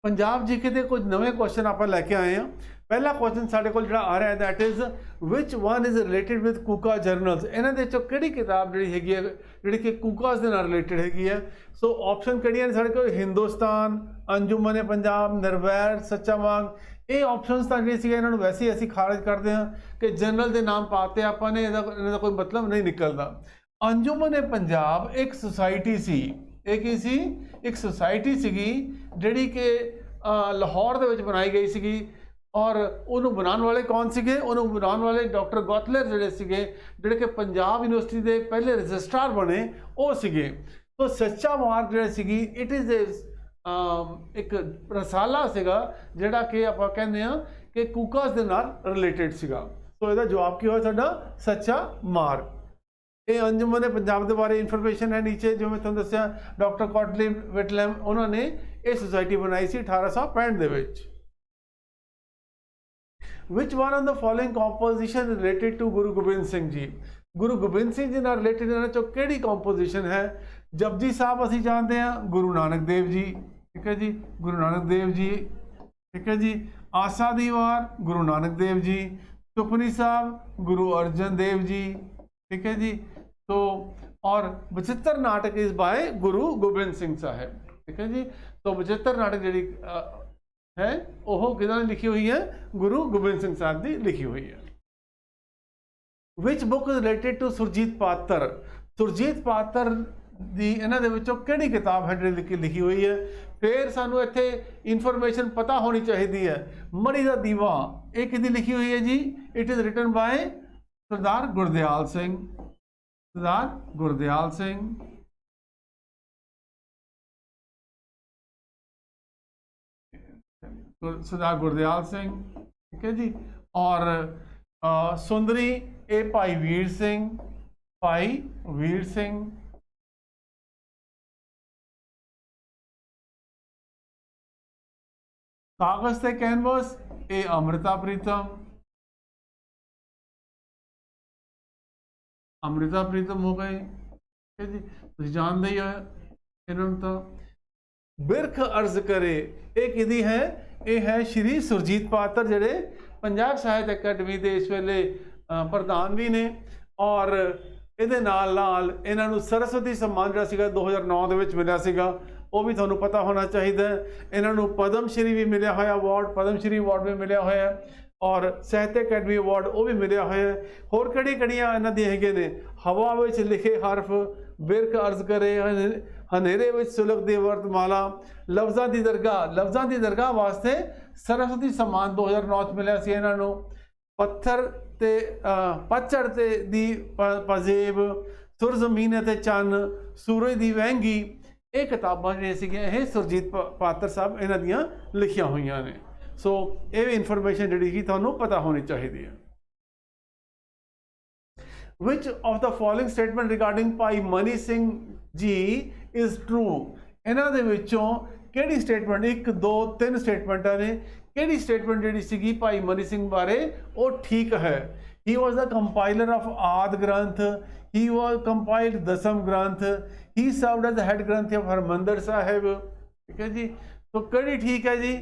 Punjab GK के कुछ नवे क्वेश्चन आप लैके आए हैं। पहला क्वेश्चन साढ़े को आ रहा है that is which one is related with Kuka journals. इन्हों के कि किताब जी हैगी है जी कि कूकास के नाल रिलेटेड हैगी है। सो ऑप्शन कि साढ़े को हिंदुस्तान, अंजुमन पंजाब, निर्वैर, सच्चा मांग। ये ऑप्शन तो जी इन्होंने वैसे ही असी खारिज करते हैं कि जनरल के नाम पाते आपने, इन्हों कोई मतलब नहीं निकलता। अंजुमन पंजाब एक सोसाइटी सी, एक ही सी, एक सोसाइटी सी जी कि लाहौर के बनाई गई सी और उन्होंने बनाने वाले कौन से, उन्होंने बनाने वाले डॉक्टर गौतलर जोड़े जोड़े कि पंजाब यूनिवर्सिटी के पहले रजिस्ट्रार बने वो सीगे। तो सच्चा मार्ग जोड़े इट इज़ एक रसाला सीगा जोड़ा कि आप कहते हैं कि कूकास के नाल रिलेटेड सीगा। तो यदा जवाब की होया साडा सच्चा मार्ग। ये अंजुमन पंजाब के बारे इन्फॉर्मेशन है नीचे जो मैं तुहानूं दस्सिया। डॉक्टर कॉटली विटलैम उन्होंने ये सोसाइटी बनाई सी 1865 दे विच। Which one of the following composition related to Guru Gobind Singh ji. गुरु गोबिंद सिंह जी नाल रिलेटेड इन्हां चों किहड़ी कॉम्पोजिशन है। जपजी साहब असीं जानते हैं गुरु नानक देव जी, ठीक है जी, गुरु नानक देव जी, ठीक है जी। आसा दी वार गुरु नानक देव जी, सुखमनी साहब गुरु अर्जन देव जी, ठीक है जी। तो और बचित्र नाटक इस बाय गुरु गोबिंद सिंह साहब, ठीक है जी। तो बचित्र नाटक जी है वह किन्होंने लिखी हुई है, गुरु गोबिंद सिंह साहब की लिखी हुई है। Which book related to Surjit Patra. Surjit पात्र की इन्होंने विचों किहड़ी किताब है जी लिखी हुई है। फिर सानू इत्थे इन्फॉर्मेशन पता होनी चाहिए है। मड़ी का दीवा ये किहदी लिखी हुई है जी। इट इज़ रिटन बाय सरदार गुरदयाल सिंह, सरदार गुरदयाल सिंह। सरदार गुरदयाल सिंह, ठीक है जी। और सुंदरी ए भाई वीर सिंह, भाई वीर सिंह। कागज से कैनवस ए अमृता प्रीतम, अमृता प्रीतम हो गए, ठीक है जी। तुम जानते ही हो इन्होंने। तो बिरख अर्ज करे ये किहदी है, ये है श्री सुरजीत पात्र जोड़े पंजाब साहित्य अकैडमी के इस वेले प्रधान भी ने। और ये नाल नाल इन्हों सरस्वती सम्मान जो 2009 के मिला सीगा वो भी थोड़ा पता होना चाहिए। इन्हों पद्म श्री भी मिले हुआ अवार्ड, पद्म श्री अवार्ड भी मिले हुआ है और साहित्य अकैडमी अवार्ड वो भी मिले हुआ है। होर कड़ी कड़ियाँ इन्हों दी है ने। हवा में लिखे हरफ, बिरख अर्ज करे, हनेरे में सुलग दे वर्तमाला, लफ्ज़ां की दरगाह, लफ्ज़ां की दरगाह वास्ते सरस्वती सम्मान 2009 मिला सी इन्हों। पत्थर ते पतझड़ ते दी पजेब, सुर जमीन ते चन्न, सूरज दी वहंगी। ये किताबां जी सुरजीत पात्र साहब इन्हां दियां लिखियां हुई ने। सो ये इन्फॉर्मेशन जी तुहानूं पता होनी चाहिए है। Which of the following statement regarding Bhai Mani Singh ji is true। इन्हां दे विचों किहड़ी स्टेटमेंट, 1 2 3 स्टेटमेंटां ने, किहड़ी स्टेटमेंट जिहड़ी सीगी भाई मनी सिंह बारे वो ठीक है। He was the compiler of आद ग्रंथ, he was compiled दसम ग्रंथ, he served as the head granthi of Harmandir Sahib, ठीक है जी। तो किहड़ी ठीक है जी।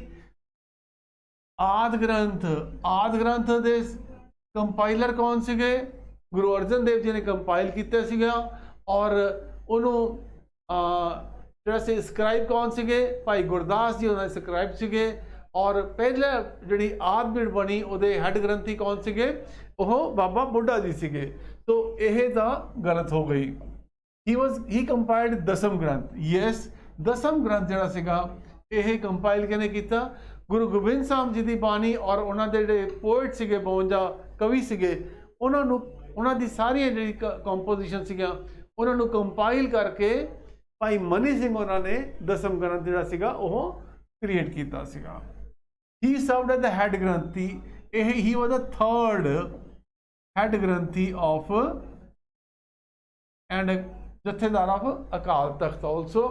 आद ग्रंथ, आद ग्रंथ दे कंपाइलर कौन सीगे, गुरु अर्जन देव जी ने कंपाइल किया सीगा। और उन्होंने स्क्राइब कौन सीगे, भाई गुरदास जी उन्होंने स्क्राइब सीगे। और पहले जी आद बीड़ बनी उहदे हैड ग्रंथी कौन सीगे, वो बाबा बुढ़ा जी सीगे। तो यह तो गलत हो गई। ही कंपाइल्ड दसम ग्रंथ, यस दसम ग्रंथ जिहड़ा सीगा यह कंपाइल किहने कीता, गुरु गोबिंद साहब जी की बाणी। और उन्होंने जिहड़े पोइट सीगे 52 कवि सीगे उन्होंने दी सारियां जी कंपोजिशन सीगियां उन्होंने कंपाइल करके भाई मनी सिंह उन्होंने दसम ग्रंथ जिहड़ा सीगा वो क्रिएट किया सीगा। He served as the head ग्रंथी, he was the third head ग्रंथी ऑफ एंड जथेदार ऑफ अकाल तख्त ऑल्सो।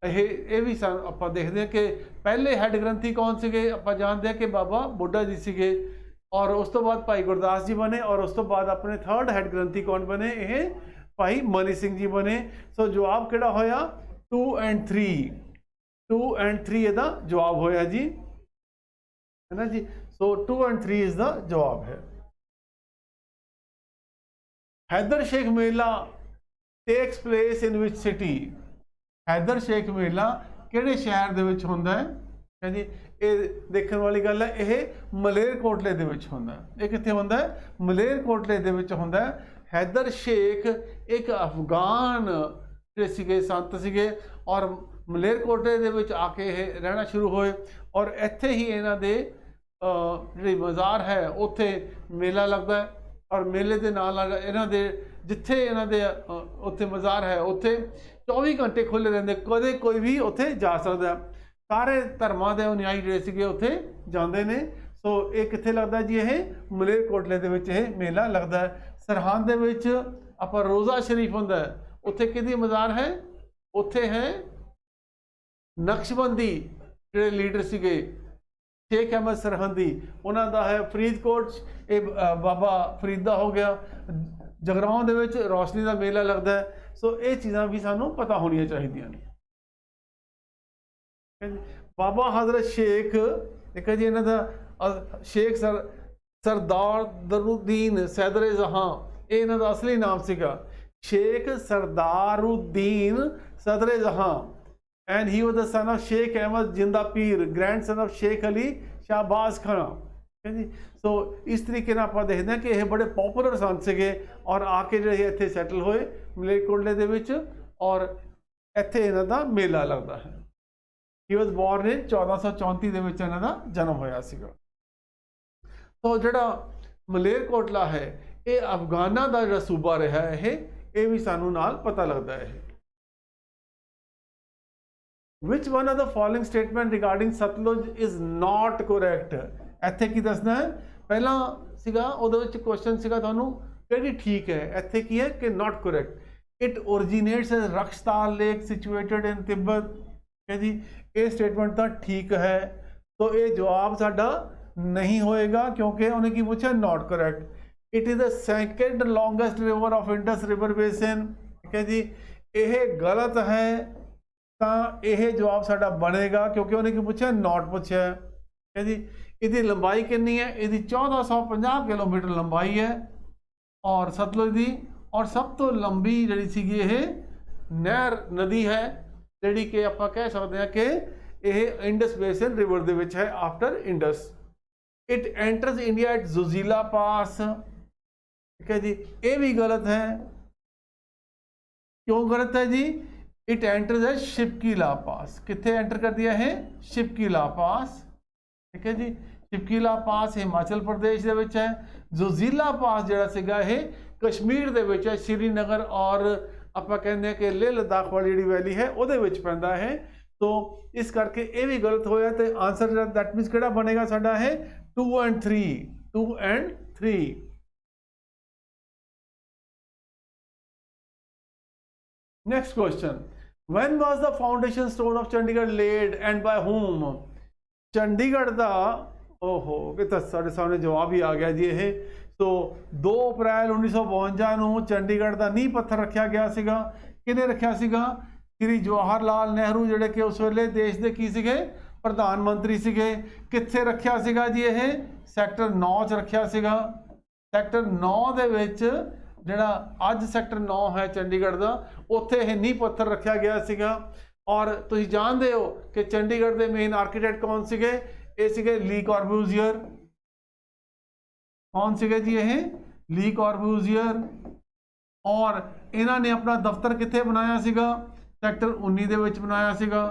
ये भी आप देखते हैं कि पहले हैड ग्रंथी कौन सीगे, आप जानते हैं कि बाबा बुढ़ा जी सीगे। और उस तो बाद भाई गुरदास जी बने और उस तो बाद अपने थर्ड हैड ग्रंथी कौन बने, ये भाई मनी सिंह जी बने। सो जवाब किहड़ा होया 2 और 3, 2 and 3 ਇਹਦਾ ਜਵਾਬ ਹੋਇਆ ਜੀ, है ना जी। सो 2 and 3 इज द जवाब है। Haidar Sheikh Mela takes place in which city? Haidar Sheikh Mela किहड़े शहर दे विच हुंदा है जी? ਇਹ ਦੇਖਣ ਵਾਲੀ ਗੱਲ ਹੈ। ਇਹ ਮਲੇਰਕੋਟਲੇ ਦੇ ਵਿੱਚ ਹੁੰਦਾ ਹੈ। ਇਹ ਕਿੱਥੇ ਹੁੰਦਾ ਹੈ? ਮਲੇਰਕੋਟਲੇ ਦੇ ਵਿੱਚ ਹੁੰਦਾ ਹੈ। हैदर शेख एक अफगान ਜਿਹੜੇ ਸੀਗੇ ਸੰਤ ਸੀਗੇ ਔਰ ਮਲੇਰਕੋਟਲੇ ਦੇ ਵਿੱਚ ਆ ਕੇ ਇਹ ਰਹਿਣਾ ਸ਼ੁਰੂ ਹੋਏ ਔਰ ਇੱਥੇ ਹੀ ਇਹਨਾਂ ਦੇ ਜਿਹੜੀ ਮਜ਼ਾਰ ਹੈ ਉੱਥੇ ਮੇਲਾ ਲੱਗਦਾ ਹੈ ਔਰ ਮੇਲੇ ਦੇ ਨਾਲ ਨਾਲ ਇਹਨਾਂ ਦੇ ਜਿੱਥੇ ਇਹਨਾਂ ਦੇ ਉੱਥੇ ਮਜ਼ਾਰ ਹੈ ਉੱਥੇ 24 ਘੰਟੇ ਖੁੱਲ੍ਹੇ ਰਹਿੰਦੇ, ਕਦੇ ਕੋਈ ਵੀ ਉੱਥੇ ਜਾ ਸਕਦਾ। ਸਾਰੇ ਧਰਮਾਂ ਦੇ ਅਨੁਯਾਈ ਜਿਹੜੇ ਸੀਗੇ ਉੱਥੇ ਜਾਂਦੇ ਨੇ। ਸੋ ਇਹ ਕਿੱਥੇ ਲੱਗਦਾ ਜੀ? ਇਹ ਮਲੇਰਕੋਟਲੇ ਦੇ ਵਿੱਚ ਇਹ ਮੇਲਾ ਲੱਗਦਾ ਹੈ। ਸਰਹੰਦ ਦੇ ਵਿੱਚ ਆਪਾਂ ਰੋਜ਼ਾ ਸ਼ਰੀਫ ਹੁੰਦਾ ਹੈ, ਉੱਥੇ ਕਿਹਦੀ ਮਜ਼ਾਰ ਹੈ? ਉੱਥੇ ਹੈ ਨਕਸ਼ਬੰਦੀ ਜਿਹੜੇ ਲੀਡਰ ਸੀਗੇ शेख अहमद सरहंदी, उन्होंने है फरीदकोट ये बाबा फरीदा हो गया। जगराओं दे विच रोशनी का मेला लगता है। सो ये चीज़ां भी सानू पता होनी चाहिए ने। बाबा हजरत शेख एक जी इन्हां दा शेख सरदार दरुद्दीन सैदरे जहां, ये इन्हां दा असली नाम सीगा शेख सरदारुद्दीन सदरे जहां and he was the son of Sheikh Ahmad Jinda Pir, grandson of Sheikh Ali Shahbaz Khan। जी सो इस तरीके ਨਾਲ ਆਪਾਂ ਦੇਖਦੇ ਹਾਂ ਕਿ ਇਹ ਬੜੇ ਪਪੂਲਰ ਸੰਤ ਸੀਗੇ ਔਰ ਆ ਕੇ ਜਿਹੜੇ ਇੱਥੇ ਸੈਟਲ ਹੋਏ ਮਲੇਰਕੋਟਲੇ ਦੇ ਵਿੱਚ ਔਰ ਇੱਥੇ ਇਹਨਾਂ ਦਾ ਮੇਲਾ ਲੱਗਦਾ ਹੈ। he was born in 1434 ਦੇ ਵਿੱਚ ਇਹਨਾਂ ਦਾ ਜਨਮ ਹੋਇਆ ਸੀਗਾ। ਸੋ ਜਿਹੜਾ ਮਲੇਰਕੋਟਲਾ ਹੈ ਇਹ ਅਫਗਾਨਾਂ ਦਾ ਜਿਹੜਾ ਸੂਬਾ ਰਿਹਾ ਇਹ ਵੀ ਸਾਨੂੰ ਨਾਲ ਪਤਾ ਲੱਗਦਾ ਹੈ। Which one of the following statement regarding Satluj is not correct? ਇੱਥੇ ਕੀ ਦੱਸਣਾ ਹੈ? ਪਹਿਲਾਂ ਸੀਗਾ ਉਹਦੇ ਵਿੱਚ ਕੁਐਸਚਨ ਸੀਗਾ ਤੁਹਾਨੂੰ ਕਿਹੜੀ ਠੀਕ ਹੈ, ਇੱਥੇ ਕੀ ਹੈ ਕਿ not correct. It originates as Rakshtal Lake situated in Tibet। ਹੈ ਜੀ ਇਹ ਸਟੇਟਮੈਂਟ ਤਾਂ ਠੀਕ ਹੈ। तो ये जवाब साडा नहीं होएगा क्योंकि उन्हें की पूछा not correct. It is the second longest river of Indus River Basin। ठीक है जी ये गलत है तो यह जवाब साडा बनेगा क्योंकि उन्हें की पूछा नॉट पूछा है जी। इसकी लंबाई कितनी है? इसकी 1450 किलोमीटर लंबाई है और सतलुज की और सब तो लंबी जी सी यह नहर नदी है जी कि आप कह सकते हैं कि यह इंडस बेसिन रिवर दे विच है after Indus. It enters India at Zojila pass. ठीक है जी ये भी गलत है। क्यों गलत है जी? इट एंटर्स है शिपकीला पास। कितने एंटर कर दिया है? शिपकीला पास। ठीक है जी शिपकीला पास हिमाचल प्रदेश दे विच है। जुजीला पास जिहड़ा सीगा ये कश्मीर दे विच है, श्रीनगर और आपां कहंदे हैं कि लेह लद्दाख वाली जिहड़ी वैली है उहदे विच पैंदा है। तो इस करके ये भी गलत होया तो आंसर दैट मीनस किहड़ा बनेगा साडा है 2 and 3। 2 and 3। Next question when was the foundation stone of Chandigarh laid and by whom? Chandigarh का ओहो कि तो साढ़े सामने जवाब ही आ गया जी ये। तो 2 अप्रैल 1952 ਨੂੰ चंडीगढ़ का नींह पत्थर रखा गया सीगा। किने रखा सीगा? श्री जवाहर लाल नेहरू जिहड़े कि उस वेले देश के की सीगे प्रधानमंत्री सीगे। कित्थे रखा सीगा जी ये? सैक्टर 9 च रखा सीगा। सैक्टर 9 दे विच जिहड़ा अज सैक्टर 9 है चंडीगढ़ का उत्थे यह नींह पत्थर रखा गया सीगा। और तुसीं जानते हो कि चंडीगढ़ के मेन आर्कीटैक्ट कौन सीगे? ये सीगे ली कॉर्ब्यूजियर। कौन सीगे जी ये? ली कॉर्ब्यूजियर। और इन्होंने अपना दफ्तर कित्थे बनाया सीगा? सैक्टर 19 दे विच बनाया सीगा।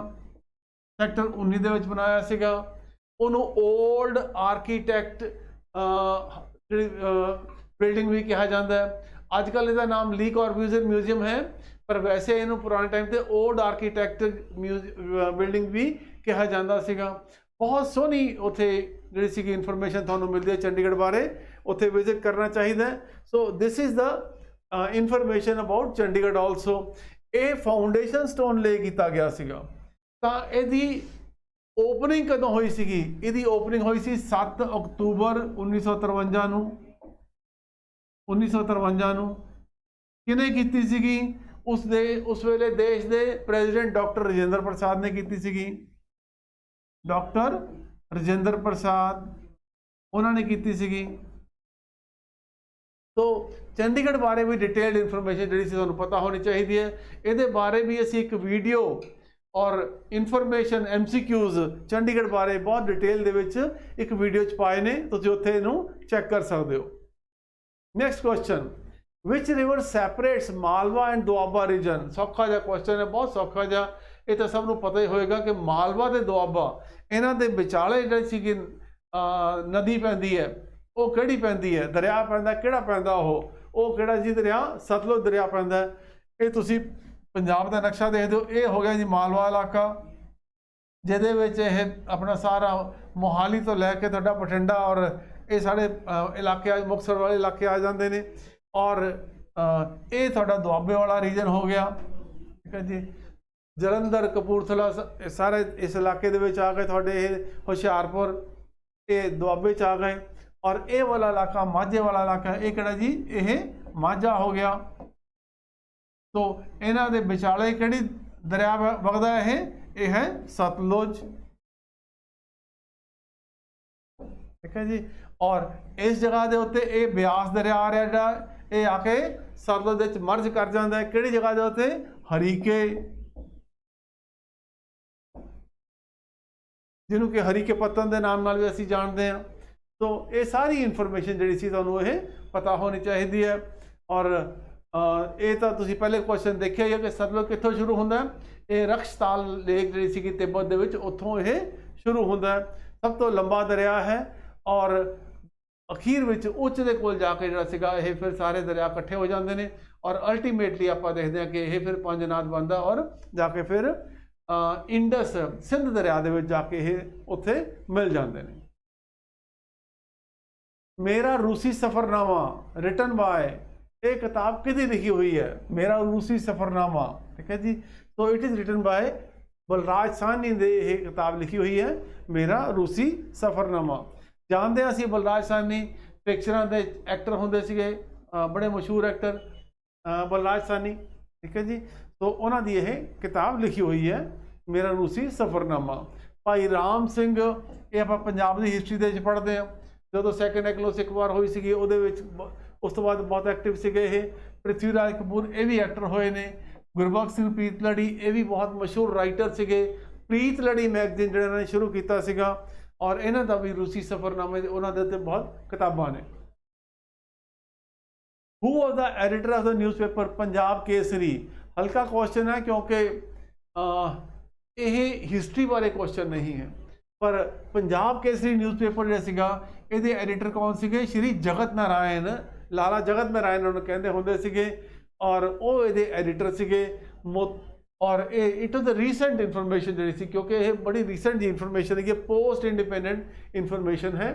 सैक्टर 19 दे विच बनाया सीगा। उन्होंने ओल्ड आर्कीटैक्ट बिल्डिंग भी कहा जाता है। अजकल इसका नाम ली कॉर्ब्यूजियर म्यूजियम है पर वैसे इन्हों पुराने टाइम से ओल्ड आर्कीटैक्ट बिल्डिंग भी कहा जाता सीगा। बहुत सोहनी उत्थे जिहड़ी सी इनफॉर्मेशन तुहानूं मिलती है चंडीगढ़ बारे, उत्थे विजिट करना चाहिए। So this is the information about Chandigarh also. ये फाउंडेशन स्टोन ले किया गया सीगा। तां इहदी ओपनिंग कदों हुई सीगी? इहदी ओपनिंग हुई सी 7 अक्तूबर 1953 नूं। 1953 नूं किने कीती सीगी? उस वेले देश के प्रेजिडेंट डॉक्टर राजेंद्र प्रसाद ने की सीगी। डॉक्टर राजेंद्र प्रसाद उन्होंने की सीगी। तो चंडीगढ़ बारे भी डिटेल्ड इन्फॉर्मेशन जी तुहानू पता होनी चाहिए है। ये बारे भी असी एक वीडियो और इन्फॉर्मेशन MCQs चंडीगढ़ बारे बहुत डिटेल दे विच एक वीडियो च पाए ने, तुसीं उत्थे इहनूं चैक कर सकते हो। Next question, which river separates Malwa and Doaba region. सौखा जिहा क्वेश्चन है, बहुत सौखा जिहा। ये तो सब नूं पता ही होएगा कि मालवा ते दोआबा इन्हां दे विचाले जिहड़ी सीगी नदी पैंदी है, वो किहड़ी पैंदी है, दरिया पैंदा, किहड़ा पैंदा वो किहड़ा जी दरिया, सतलुज दरिया पैंदा है। ये तुसीं पंजाब का नक्शा देखते हो, ये हो गया जी मालवा इलाका, जिहदे विच यह अपना सारा मोहाली तो लैके तुहाडा बठिंडा और ये सारे इलाके मुक्तसर वाले इलाके आ जाते हैं। और ये तुहाडा दुआबे वाला रीजन हो गया, ठीक है जी। जलंधर कपूरथला सारे इस इलाके दे विच आ गए, तुहाडे हुशियारपुर ये दुआबे च आ गए। और ये वाला इलाका माझे वाला इलाका, ये किहड़ा जी, ये माझा हो गया। तो इन्हां दे विचाले किहड़ी दरिया वगदा है, ये है सतलुज, ठीक है जी। और इस जगह के उत्ते ये ब्यास दरिया आ रहा जिहड़ा, ये आके सतलुज विच मर्ज कर जाता है। किहड़ी जगह के उत्ते, हरीके, जिन्हों कि हरीके पत्तन के नाम नाल भी असीं जानते हैं। तो ये सारी इन्फॉर्मेशन जिहड़ी सी तुहानूं ये पता होनी चाहिए है। और ये तो तुसीं पहले क्वेश्चन देखिया ही है कि सतलुज कित्थों शुरू होंदा है, ये रक्षताल लेक जिहड़ी सी तिब्बत दे विच उत्थों ये शुरू होंदा है, सब तो लंबा दरिया है। और अखीर विच उच्च दे कोल जाके जिहड़ा सीगा ये फिर सारे दरिया इकट्ठे हो जाते हैं। और अल्टीमेटली आपां देखते हैं कि ये फिर पंजनाद बनता और जाके फिर इंडस सिंध दरिया दे विच जाके ये उत्थे मिल जाते हैं। मेरा रूसी सफ़रनामा रिटन बाय, ये किताब किहदी लिखी हुई है, मेरा रूसी सफ़रनामा, ठीक है जी। तो it is written by Balraj Sahni ने यह किताब लिखी हुई है, मेरा रूसी सफ़रनामा। जानते हैं असी बलराज साहनी पिक्चरां दे एक्टर होंदे सीगे, बड़े मशहूर एक्टर बलराज साहनी, ठीक है जी। तो उन्हों की यह किताब लिखी हुई है, मेरा रूसी सफ़रनामा। भाई राम सिंह, ये आप पंजाब की हिस्टरी दे पढ़ते हैं, जो सैकेंड एंग्लो सिख वार हुई सी उस तो बाद बहुत एक्टिव सीगे ये। पृथ्वीराज कपूर ये भी एक्टर होए ने। गुरबख्श सिंह प्रीतलड़ी ये भी बहुत मशहूर राइटर सीगे। प्रीतलड़ी मैगजीन जो इन्होंने शुरू किया सीगा, और इन्हों का भी रूसी सफ़रनामे उन्होंने उत्ते बहुत किताबां ने। Who was the editor of the newspaper Punjab Kesari. हल्का क्वेश्चन है क्योंकि यह हिस्ट्री बारे क्वेश्चन नहीं है, पर पंजाब केसरी न्यूज़पेपर जो सीगा ये एडिटर कौन सीगे, श्री जगत नारायण, लाला जगत नारायण उन्होंने कहते होंदे सीगे, और वो ये एडिटर सीगे। और it was the recent information जी सी, क्योंकि ये बड़ी रीसेंट जी इन्फॉर्मेशन है, पोस्ट इंडिपेंडेंट इन्फॉर्मेशन है।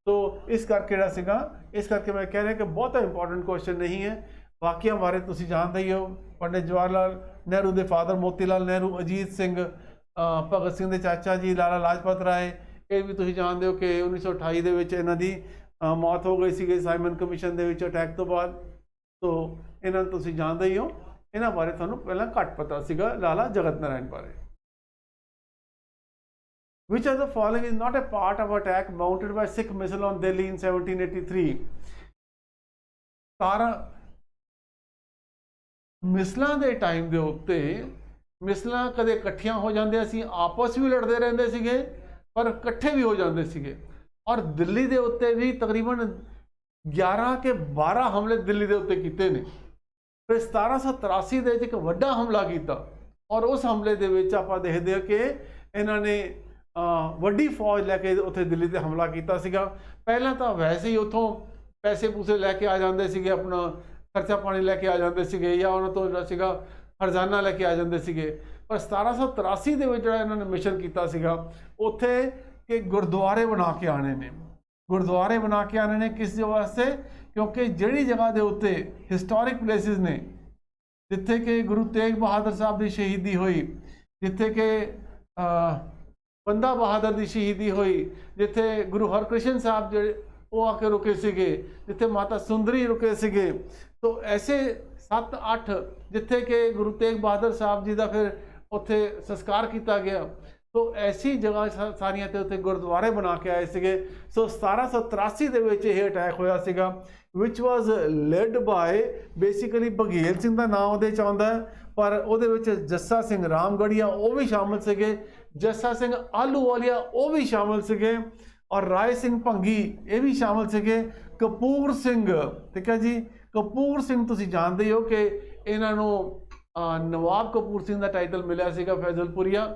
तो इस करके जिहड़ा सीगा, इस करके मैं कह रहा कि बहुत इंपॉर्टेंट क्वेश्चन नहीं है। बाकियां बारे तुसीं जानते ही हो, पंडित जवाहरलाल नेहरू के फादर मोतीलाल नेहरू, अजीत सिंह, भगत सिंह के चाचा जी लाला लाजपत राय, ये भी तुसीं जानते हो कि 1928 ਦੇ ਵਿੱਚ ਇਹਨਾਂ ਦੀ मौत हो गई सी साइमन कमीशन ਦੇ ਵਿੱਚ अटैक तो बाद। तो इन्हां ਨੂੰ तुसीं जानते ही हो, इन्हां बारे तुहानूं पहलां घੱਟ पता सीगा लाला जगत नारायण बारे। Which of the following is not a part of attack mounted by Sikh missile on Delhi in 1783? तारा मिसलों के टाइम के उत्ते मिसलां कदे इकट्ठियां हो जांदियां सी, आपस भी लड़ते रहंदे सीगे, पर इकट्ठे भी हो जाते सीगे। और दिल्ली के उत्ते भी तकरीबन 11 के 12 हमले दिल्ली के उत्ते कीते ने। फिर 1783 ਦੇ ਇੱਕ ਵੱਡਾ हमला किया, और उस हमले ਦੇ ਵਿੱਚ ਆਪਾਂ देखते हैं कि इन्होंने ਵੱਡੀ फौज लैके उत्थे दिल्ली ते हमला किया सीगा। पहला तो वैसे ही उत्थों पैसे पूसे लैके आ जाते सीगे, अपना खर्चा पानी लैके आ जाते सीगे, या उन्होंने तो जिहड़ा सीगा हरजाना लैके आ जाते सीगे। पर 1783 ਦੇ ਵਿੱਚ ਜਿਹੜਾ इन्होंने मिशन किया सीगा, उत्थे कि गुरुद्वारे बना के आने ने, गुरुद्वारे बना के आने ने किस वास्ते, क्योंकि जिहड़ी जगह के उत्ते हिस्टोरिक प्लेसिस ने, जिथे कि गुरु तेग बहादुर साहब की शहीदी हुई, जिथे कि बंदा बहादुर की शहीदी हुई, जिथे गुरु हरकृष्ण साहब जो वो आके रुके सीगे, जिथे माता सुंदरी रुके सीगे। तो ऐसे 7-8 जिथे कि गुरु तेग बहादुर साहब जी का फिर उत्थे संस्कार किया गया। तो ऐसी जगह सारियां ते उत्थे गुरुद्वारे बना के आए सीगे। सो 1783 ਦੇ ਵਿੱਚ ਇਹ ਅਟੈਕ ਹੋਇਆ ਸੀਗਾ, which was led by basically Baghel Singh ਦਾ ਨਾਮ ਉਹਦੇ ਚ ਆਉਂਦਾ ਹੈ, ਪਰ ਉਹਦੇ ਵਿੱਚ ਜੱਸਾ ਸਿੰਘ ਰਾਮਗੜੀਆ ਉਹ ਵੀ ਸ਼ਾਮਲ ਸੀਗੇ, ਜੱਸਾ ਸਿੰਘ ਆਲੂਵਾਲੀਆ ਉਹ ਵੀ ਸ਼ਾਮਲ ਸੀਗੇ, ਔਰ ਰਾਏ ਸਿੰਘ ਭੰਗੀ ਇਹ ਵੀ ਸ਼ਾਮਲ ਸੀਗੇ, ਕਪੂਰ ਸਿੰਘ, ਠੀਕ ਹੈ ਜੀ। ਕਪੂਰ ਸਿੰਘ ਤੁਸੀਂ ਜਾਣਦੇ ਹੋ ਕਿ ਇਹਨਾਂ ਨੂੰ ਨਵਾਬ ਕਪੂਰ ਸਿੰਘ ਦਾ ਟਾਈਟਲ ਮਿਲਿਆ ਸੀਗਾ ਫੈਜ਼ਲਪੁਰੀਆ।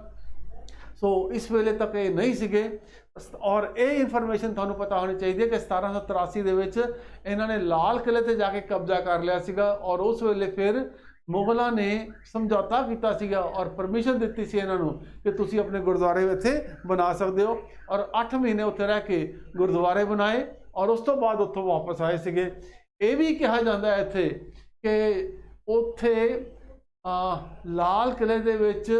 ਸੋ ਇਸ ਵੇਲੇ ਤੱਕ ਇਹ ਨਹੀਂ ਸੀਗੇ, ਔਰ ਇਹ ਇਨਫੋਰਮੇਸ਼ਨ ਤੁਹਾਨੂੰ ਪਤਾ ਹੋਣੀ ਚਾਹੀਦੀ ਹੈ ਕਿ 1783 ਦੇ ਵਿੱਚ ਇਹਨਾਂ ਨੇ ਲਾਲ ਕਿਲੇ ਤੇ ਜਾ ਕੇ ਕਬਜ਼ਾ ਕਰ ਲਿਆ ਸੀਗਾ, ਔਰ ਉਸ ਵੇਲੇ ਫਿਰ ਮੁਗਲਾਂ ਨੇ ਸਮਝੌਤਾ ਕੀਤਾ ਸੀਗਾ ਔਰ ਪਰਮਿਸ਼ਨ ਦਿੱਤੀ ਸੀ ਇਹਨਾਂ ਨੂੰ ਕਿ ਤੁਸੀਂ ਆਪਣੇ ਗੁਰਦੁਆਰੇ ਇੱਥੇ ਬਣਾ ਸਕਦੇ ਹੋ, ਔਰ 8 ਮਹੀਨੇ ਉੱਥੇ ਰਹਿ ਕੇ ਗੁਰਦੁਆਰੇ ਬਣਾਏ, ਔਰ ਉਸ ਤੋਂ ਬਾਅਦ ਉੱਥੋਂ ਵਾਪਸ ਆਏ ਸੀਗੇ। ਇਹ ਵੀ ਕਿਹਾ ਜਾਂਦਾ ਹੈ ਇੱਥੇ ਕਿ ਉੱਥੇ ਲਾਲ ਕਿਲੇ ਦੇ ਵਿੱਚ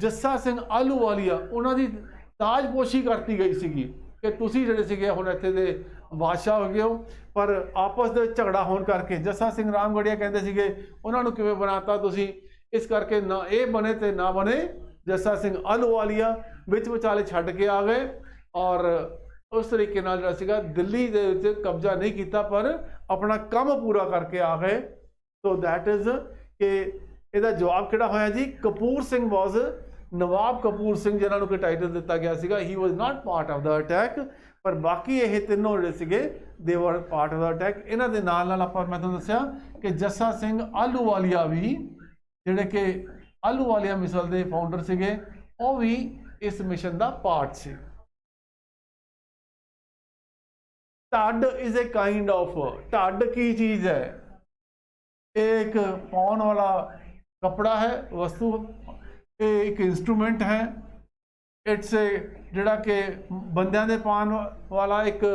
ਜੱਸਾ ਸਿੰਘ ਆਲੂਵਾਲੀਆ ਉਹਨਾਂ ਦੀ ਤਾਜਪੋਸ਼ੀ ਕਰਤੀ ਗਈ ਸੀਗੀ ਕਿ ਤੁਸੀਂ ਜਿਹੜੇ ਸੀਗੇ ਹੁਣ ਇੱਥੇ ਦੇ ਬਾਦਸ਼ਾਹ ਹੋ ਗਏ ਹੋ, ਪਰ ਆਪਸ ਦੇ ਝਗੜਾ ਹੋਣ ਕਰਕੇ ਜੱਸਾ ਸਿੰਘ ਰਾਮਗੜੀਆ ਕਹਿੰਦੇ ਸੀਗੇ ਉਹਨਾਂ ਨੂੰ ਕਿਵੇਂ ਬਣਾਤਾ ਤੁਸੀਂ, ਇਸ ਕਰਕੇ ਨਾ ਇਹ ਬਣੇ ਤੇ ਨਾ ਬਣੇ ਜੱਸਾ ਸਿੰਘ ਆਲੂਵਾਲੀਆ ਵਿੱਚ ਵਿਚਾਲੇ ਛੱਡ ਕੇ ਆ ਗਏ, ਔਰ ਉਸ ਤਰੀਕੇ ਨਾਲ ਜਿਹੜਾ ਸੀਗਾ ਦਿੱਲੀ ਦੇ ਵਿੱਚ ਕਬਜ਼ਾ ਨਹੀਂ ਕੀਤਾ ਪਰ ਆਪਣਾ ਕੰਮ ਪੂਰਾ ਕਰਕੇ ਆ ਗਏ। ਸੋ ਦੈਟ ਇਜ਼ ਕਿ ਇਹਦਾ ਜਵਾਬ ਕਿਹੜਾ ਹੋਇਆ ਜੀ, ਕਪੂਰ ਸਿੰਘ ਵਾਜ਼ ਨਵਾਬ ਕਪੂਰ ਸਿੰਘ ਜਿਹਨਾਂ ਨੂੰ ਕਿ ਟਾਈਟਲ ਦਿੱਤਾ ਗਿਆ ਸੀਗਾ, ਹੀ ਵਾਜ਼ not part of the attack, ਪਰ ਬਾਕੀ ਇਹ ਤਿੰਨੋਂ ਜਿਹੜੇ ਸੀਗੇ ਦੇ ਵਰ ਪਾਰਟ ਆਫ ਦਾ ਅਟੈਕ। ਇਹਨਾਂ ਦੇ ਨਾਲ ਨਾਲ ਆਪਾਂ ਮੈਂ ਤੁਹਾਨੂੰ ਦੱਸਿਆ ਕਿ ਜੱਸਾ ਸਿੰਘ ਆਲੂਵਾਲੀਆ ਵੀ ਜਿਹੜੇ ਕਿ ਆਲੂਵਾਲੀਆ ਮਿਸਲ ਦੇ ਫਾਊਂਡਰ ਸੀਗੇ, ਉਹ ਵੀ ਇਸ ਮਿਸ਼ਨ ਦਾ ਪਾਰਟ ਸੀ। ਢੱਡ ਇਜ਼ ए काइंड ऑफ, ਢੱਡ ਕੀ ਚੀਜ਼ ਹੈ, एक पाउन वाला कपड़ा है, वस्तु, एक इंस्ट्रूमेंट है, इट्स ए जिहड़ा कि बंदियां दे पाउन वाला एक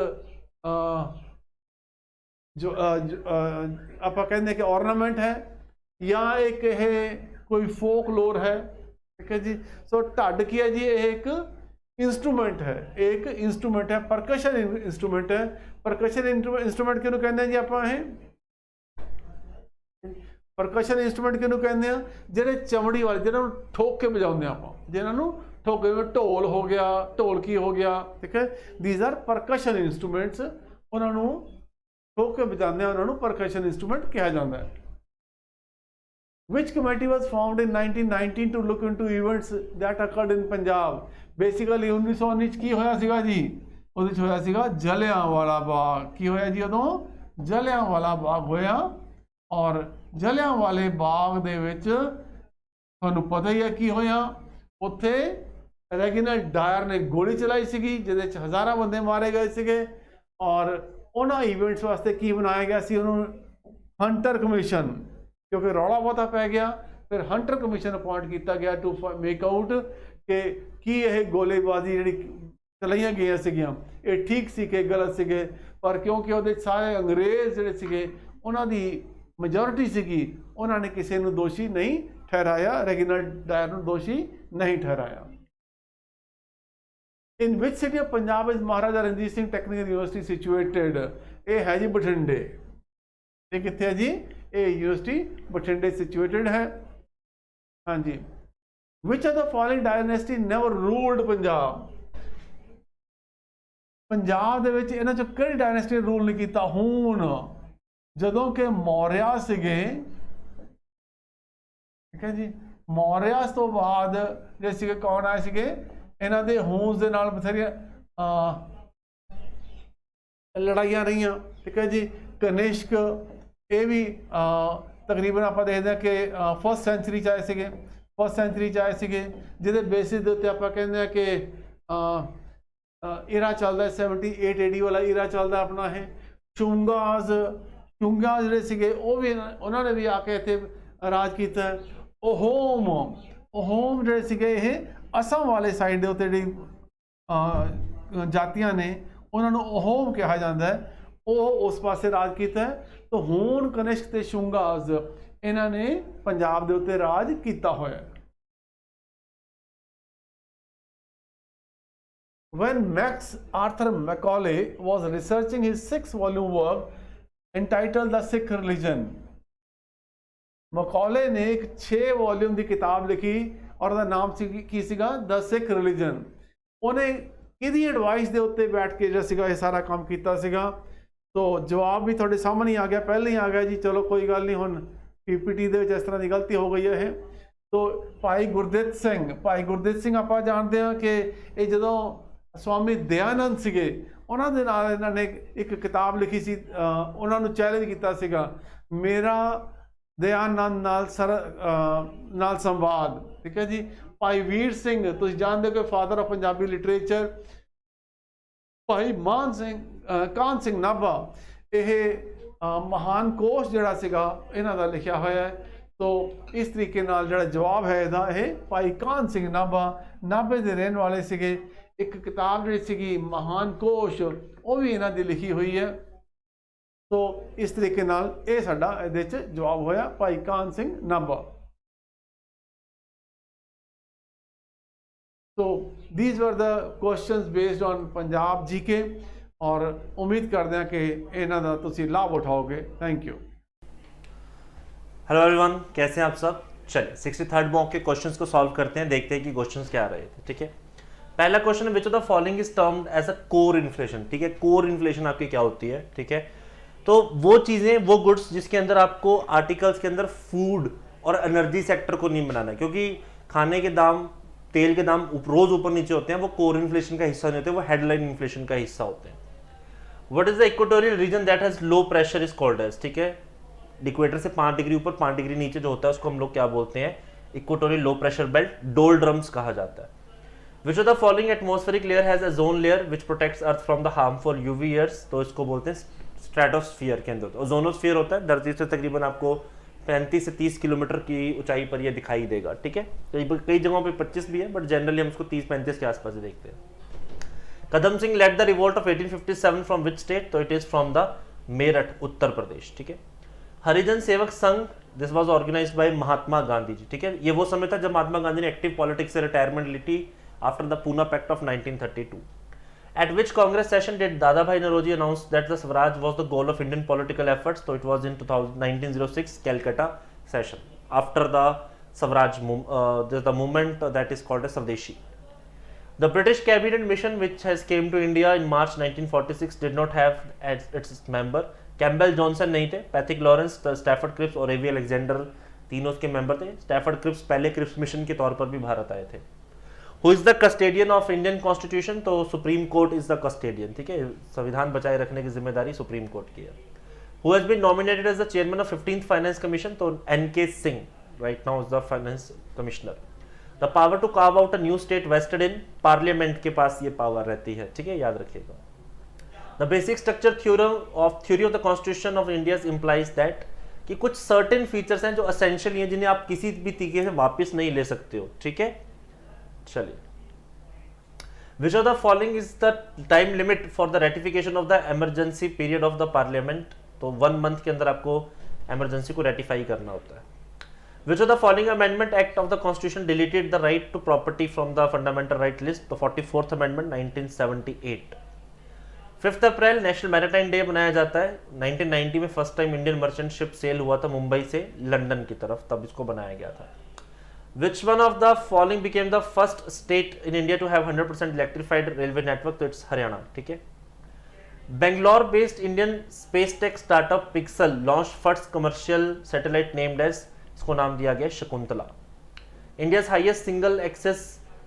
जो आपां कहंदे कि ऑर्नामेंट है, या एक यह कोई फोक लोर है, ठीक है जी। सो ढड्ड की है जी, एक इंस्ट्रूमेंट है, एक इंस्ट्रूमेंट है, परकशन इंस्ट्रूमेंट है। परकशन इंस्ट्रूमेंट किहनूं कहंदे जी आपां, परकशन इंस्ट्रूमेंट किहनूं कहंदे आ, ਜਿਹੜੇ ਚਮੜੀ ਵਾਲੇ ਜਿਹਨਾਂ ਨੂੰ ਠੋਕ ਕੇ ਵਜਾਉਂਦੇ ਆਪਾਂ, ਜਿਹਨਾਂ ਨੂੰ ਠੋਕ ਕੇ, ਢੋਲ ਹੋ ਗਿਆ, ਢੋਲਕੀ ਹੋ ਗਿਆ, ਠੀਕ ਹੈ, ਥੀਸ ਆਰ परकशन इंस्ट्रूमेंट्स, ਉਹਨਾਂ ਨੂੰ ਠੋਕ ਕੇ ਵਜਾਉਂਦੇ ਆ, ਉਹਨਾਂ ਨੂੰ परकशन इंस्ट्रूमेंट ਕਿਹਾ ਜਾਂਦਾ ਹੈ। Which committee was formed in 1919 to look into events that occurred in Punjab? Basically 1919 ਚ ਕੀ ਹੋਇਆ ਸੀਗਾ ਜੀ, ਉਹਦੇ ਚ ਹੋਇਆ ਸੀਗਾ ਜਲਿਆਂਵਾਲਾ ਬਾਗ। ਕੀ ਹੋਇਆ ਜੀ ਉਦੋਂ, ਜਲਿਆਂਵਾਲਾ ਬਾਗ ਹੋਇਆ, ਔਰ ਜਲਿਆਂਵਾਲੇ ਬਾਗ ਦੇ ਵਿੱਚ ਤੁਹਾਨੂੰ ਪਤਾ ਹੀ ਹੈ ਕੀ ਹੋਇਆ, ਉੱਥੇ ਰੈਗੀਨਲ ਡਾਇਰ ਨੇ ਗੋਲੀ ਚਲਾਈ ਸੀਗੀ ਜਿਹਦੇ ਚ ਹਜ਼ਾਰਾਂ ਬੰਦੇ ਮਾਰੇ ਗਏ ਸੀਗੇ, ਔਰ ਉਹਨਾਂ ਇਵੈਂਟਸ ਵਾਸਤੇ ਕੀ ਬਣਾਇਆ ਗਿਆ ਸੀ, ਉਹਨੂੰ ਹੰਟਰ ਕਮਿਸ਼ਨ, ਕਿਉਂਕਿ ਰੌਲਾ ਬਹੁਤਾ ਪੈ ਗਿਆ, ਫਿਰ ਹੰਟਰ ਕਮਿਸ਼ਨ ਅਪਾਇੰਟ ਕੀਤਾ ਗਿਆ ਟੂ ਮੇਕ ਆਊਟ ਕਿ ਕੀ ਇਹ ਗੋਲੀਬਾਜ਼ੀ ਜਿਹੜੀ ਚਲਾਈਆਂ ਗਈਆਂ ਸੀਗੀਆਂ ਇਹ ਠੀਕ ਸੀ ਕਿ ਗਲਤ ਸੀਗੇ, ਪਰ ਕਿਉਂਕਿ ਉਹਦੇ ਸਾਰੇ ਅੰਗਰੇਜ਼ ਜਿਹੜੇ ਸੀਗੇ ਉਹਨਾਂ ਦੀ मेजोरिटी सीगी, उन्होंने किसी को दोषी नहीं ठहराया, रेगिनल डायर को दोषी नहीं ठहराया। In which city of Punjab is Maharaja Ranjit Singh technical university situated? ये है जी बठिंडे। ये कितने है जी, ये यूनिवर्सिटी बठिंडे सिचुएटेड है। हाँ जी। Which of the following dynasty never ruled Punjab? Punjab दे विच इन्हां चों किहड़ी डायनेस्टी रूल नहीं कीता? हुण ਜਦੋਂ ਕਿ ਮੌਰਿਆ ਸੀਗੇ, ਠੀਕ ਹੈ ਜੀ, ਮੌਰਿਆ ਤੋਂ ਬਾਅਦ ਜਿਹੜੇ ਸੀਗੇ ਕੌਣ ਆਏ ਸੀਗੇ, ਇਹਨਾਂ ਦੇ ਹੂਨਸ ਦੇ ਨਾਲ ਬਥੇਰੀਆਂ ਲੜਾਈਆਂ ਰਹੀਆਂ, ਠੀਕ ਹੈ ਜੀ। ਕਨਿਸ਼ਕ ਇਹ ਵੀ ਤਕਰੀਬਨ ਆਪਾਂ ਦੇਖਦੇ ਹਾਂ ਕਿ ਫਸਟ ਸੈਂਚਰੀ 'ਚ ਆਏ ਸੀਗੇ, ਫਸਟ ਸੈਂਚਰੀ 'ਚ ਆਏ ਸੀਗੇ, ਜਿਹਦੇ ਬੇਸਿਸ ਦੇ ਉੱਤੇ ਆਪਾਂ ਕਹਿੰਦੇ ਹਾਂ ਕਿ ਈਰਾ ਚੱਲਦਾ 78 AD ਵਾਲਾ ਈਰਾ ਚੱਲਦਾ ਆਪਣਾ। ਇਹ ਚੁੰਗਾਜ਼ ਜਿਹੜੇ ਸੀਗੇ ਉਹ ਵੀ ਉਹਨਾਂ ਨੇ ਵੀ ਆ ਕੇ ਇੱਥੇ ਰਾਜ ਕੀਤਾ। ਉਹੋਮ ਜਿਹੜੇ ਸੀਗੇ ਇਹ ਅਸਮ ਵਾਲੇ ਸਾਈਡ ਦੇ ਉੱਤੇ ਜਿਹੜੀ ਜਾਤੀਆਂ ਨੇ ਉਹਨਾਂ ਨੂੰ ਉਹੋਮ ਕਿਹਾ ਜਾਂਦਾ ਹੈ, ਉਹ ਉਸ ਪਾਸੇ ਰਾਜ ਕੀਤਾ। ਤਾਂ ਹੁਣ ਕਨਿਸ਼ਕ ਤੇ ਸ਼ੁੰਗਾਜ਼ ਇਹਨਾਂ ਨੇ ਪੰਜਾਬ ਦੇ ਉੱਤੇ ਰਾਜ ਕੀਤਾ ਹੋਇਆ। When Max Arthur Macaulay was researching his 6-volume work entitled The Sikh Religion, Macaulay ने एक 6 वॉल्यूम की किताब लिखी, ਔਰ ਉਹਦਾ ਨਾਮ ਸੀ ਕੀ ਸੀਗਾ, ਦ ਸਿੱਖ ਰਿਲੀਜਨ। ਉਹਨੇ ਕਿਹਦੀ ਐਡਵਾਈਸ ਦੇ ਉੱਤੇ ਬੈਠ ਕੇ ਜਿਹੜਾ ਸੀਗਾ ਇਹ ਸਾਰਾ ਕੰਮ ਕੀਤਾ ਸੀਗਾ। तो जवाब भी थोड़े सामने आ गया, पहले ही आ गया जी, चलो कोई गल नहीं, हुण पीपीटी दे विच इस तरह की गलती हो गई है। तो भाई गुरदित सिंह आप जानते हैं कि ये जो स्वामी दयानंद सीगे उन्हां दे नाल इन्हां ने एक किताब लिखी सी, उन्हां नूं चैलेंज कीता सीगा, मेरा दयानंद नाल संवाद, ठीक है जी। भाई वीर सिंह तुसीं जानदे हो कि फादर ऑफ पंजाबी लिटरेचर, भाई कान सिंह नाभा, यह महान कोश जिहड़ा सीगा इन्हां दा लिखिया होया है। तो इस तरीके नाल जिहड़ा जवाब है इहदा, यह भाई कान सिंह नाभा नाभे दे रहन वाले सीगे। एक किताब जिहड़ी सीगी महान कोश, वो भी इन्हां दी लिखी हुई है। तो इस तरीके नाल ये साडा इहदे च जवाब होया, भाई कान सिंह नाभा। तो these were the questions based on Punjab GK, और उम्मीद करते हैं कि इन्हां दा तुसीं लाभ उठाओगे। Thank you. हेलो एवरीवन, कैसे हैं आप सब। चलिए 63rd मॉक के क्वेश्चंस को सॉल्व करते हैं, देखते हैं कि क्वेश्चंस क्या आ रहे थे। ठीक है, पहला क्वेश्चन है, which of the following is termed as a core inflation. ठीक है, कोर इन्फ्लेशन आपकी क्या होती है। ठीक है, तो वो चीजें, वो गुड्स जिसके अंदर आपको आर्टिकल्स के अंदर फूड और एनर्जी सेक्टर को नहीं बनाना, क्योंकि खाने के दाम, तेल के दाम रोज ऊपर नीचे होते हैं, वो कोर इन्फ्लेशन का हिस्सा नहीं होते, वो हेडलाइन इन्फ्लेशन का हिस्सा होते हैं। What is the equatorial region that has low pressure is called as. ठीक है, इक्वेटर से 5 डिग्री ऊपर 5 डिग्री नीचे जो होता है उसको हम लोग क्या बोलते हैं, equatorial low pressure belt, doldrums कहा जाता है। Which of the following atmospheric layer has ozone layer which protects earth from the harmful UV rays, तो इसको बोलते हैं स्ट्रेटोस्फीयर के अंदर। ओजोनोस्फीयर होता है, धरती से तकरीबन आपको 35 से 30 किलोमीटर की ऊंचाई पर यह दिखाई देगा। ठीक है, कई जगहों पे 25 भी है, बट जनरली हम इसको 30-35 के आसपास ही देखते हैं। Kadam Singh led the revolt of 1857 from which state, तो it is from the Meerut, Uttar Pradesh. ठीक है, Harijan Sevak Sangh, this was organized by Mahatma Gandhi ji. ठीक है, ये वो समय था जब महात्मा गांधी ने एक्टिव पॉलिटिक्स से रिटायरमेंट ली थी after the Poona pact of 1932। At which Congress session did Dadabhai Naoroji announce that the Swaraj was the goal of Indian political efforts? So it was in 1906 Calcutta session. After the Swaraj, there's the movement that is called as Swadeshi. The British cabinet mission which has came to India in March 1946 did not have as its member Campbell Johnson नहीं थे, Patrick Lawrence, Stafford Cripps और A.V. Alexander, तीनों उसके member थे। Stafford Cripps पहले Cripps mission के तौर पर भी भारत आए थे। Who is the custodian of Indian Constitution? तो सुप्रीम कोर्ट इज द कस्टेडियन। ठीक है, संविधान बचाए रखने की जिम्मेदारी सुप्रीम कोर्ट की है। Who has been nominated as the chairman of 15th Finance Commission? तो N.K. Singh right now is the finance commissioner. The power to carve out a new state vested in parliament के पास ये power रहती है। ठीक है, याद रखिएगा। The basic structure theory of the Constitution of India implies that कि कुछ certain features हैं जो essential हैं, जिन्हें आप किसी भी तरीके से वापस नहीं ले सकते हो। ठीक है, चलिए, विच of the following is the time limit for the ratification of the emergency period of the parliament, तो 1 मंथ के अंदर आपको इमरजेंसी को रेटिफाई करना होता है। Which of the following amendment act of the constitution deleted the right to property from the fundamental right list, तो 44th amendment 1978। 5 अप्रैल नेशनल मैरिटाइम डे मनाया जाता है। 1990 में first time Indian merchant ship sail हुआ था मुंबई से लंदन की तरफ, तब इसको बनाया गया था। Which one of the following became the first state in India to have 100% electrified railway network? तो it's हरियाणा। ठीक है, Bangalore based Indian space tech startup Pixel launched first commercial satellite named as, इसको नाम दिया गया Shakuntala. India's highest single access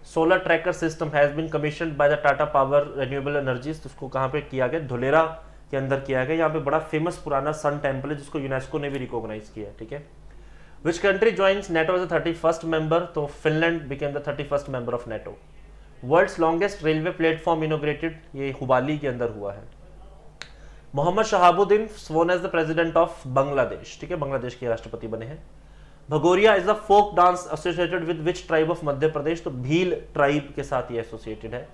solar tracker system has been commissioned by the Tata Power Renewable Energies, तो उसको कहाँ पे किया गया, धुलेरा के अंदर किया गया। यहाँ पे बड़ा फेमस पुराना सन टेम्पल है जिसको यूनेस्को ने भी रिकॉग्नाइज किया है। ठीक है, Which country joins NATO as the 31st member? तो Finland became the 31st member of NATO. World's longest railway platform inaugurated, ये हुबाली के अंदर हुआ है। Mohammad Shahabuddin sworn as the president of Bangladesh. ठीक है, बांग्लादेश के राष्ट्रपति बने हैं। Bhagoria is a folk dance associated with which tribe of Madhya Pradesh? तो भील ट्राइब के साथ ये एसोसिएटेड है।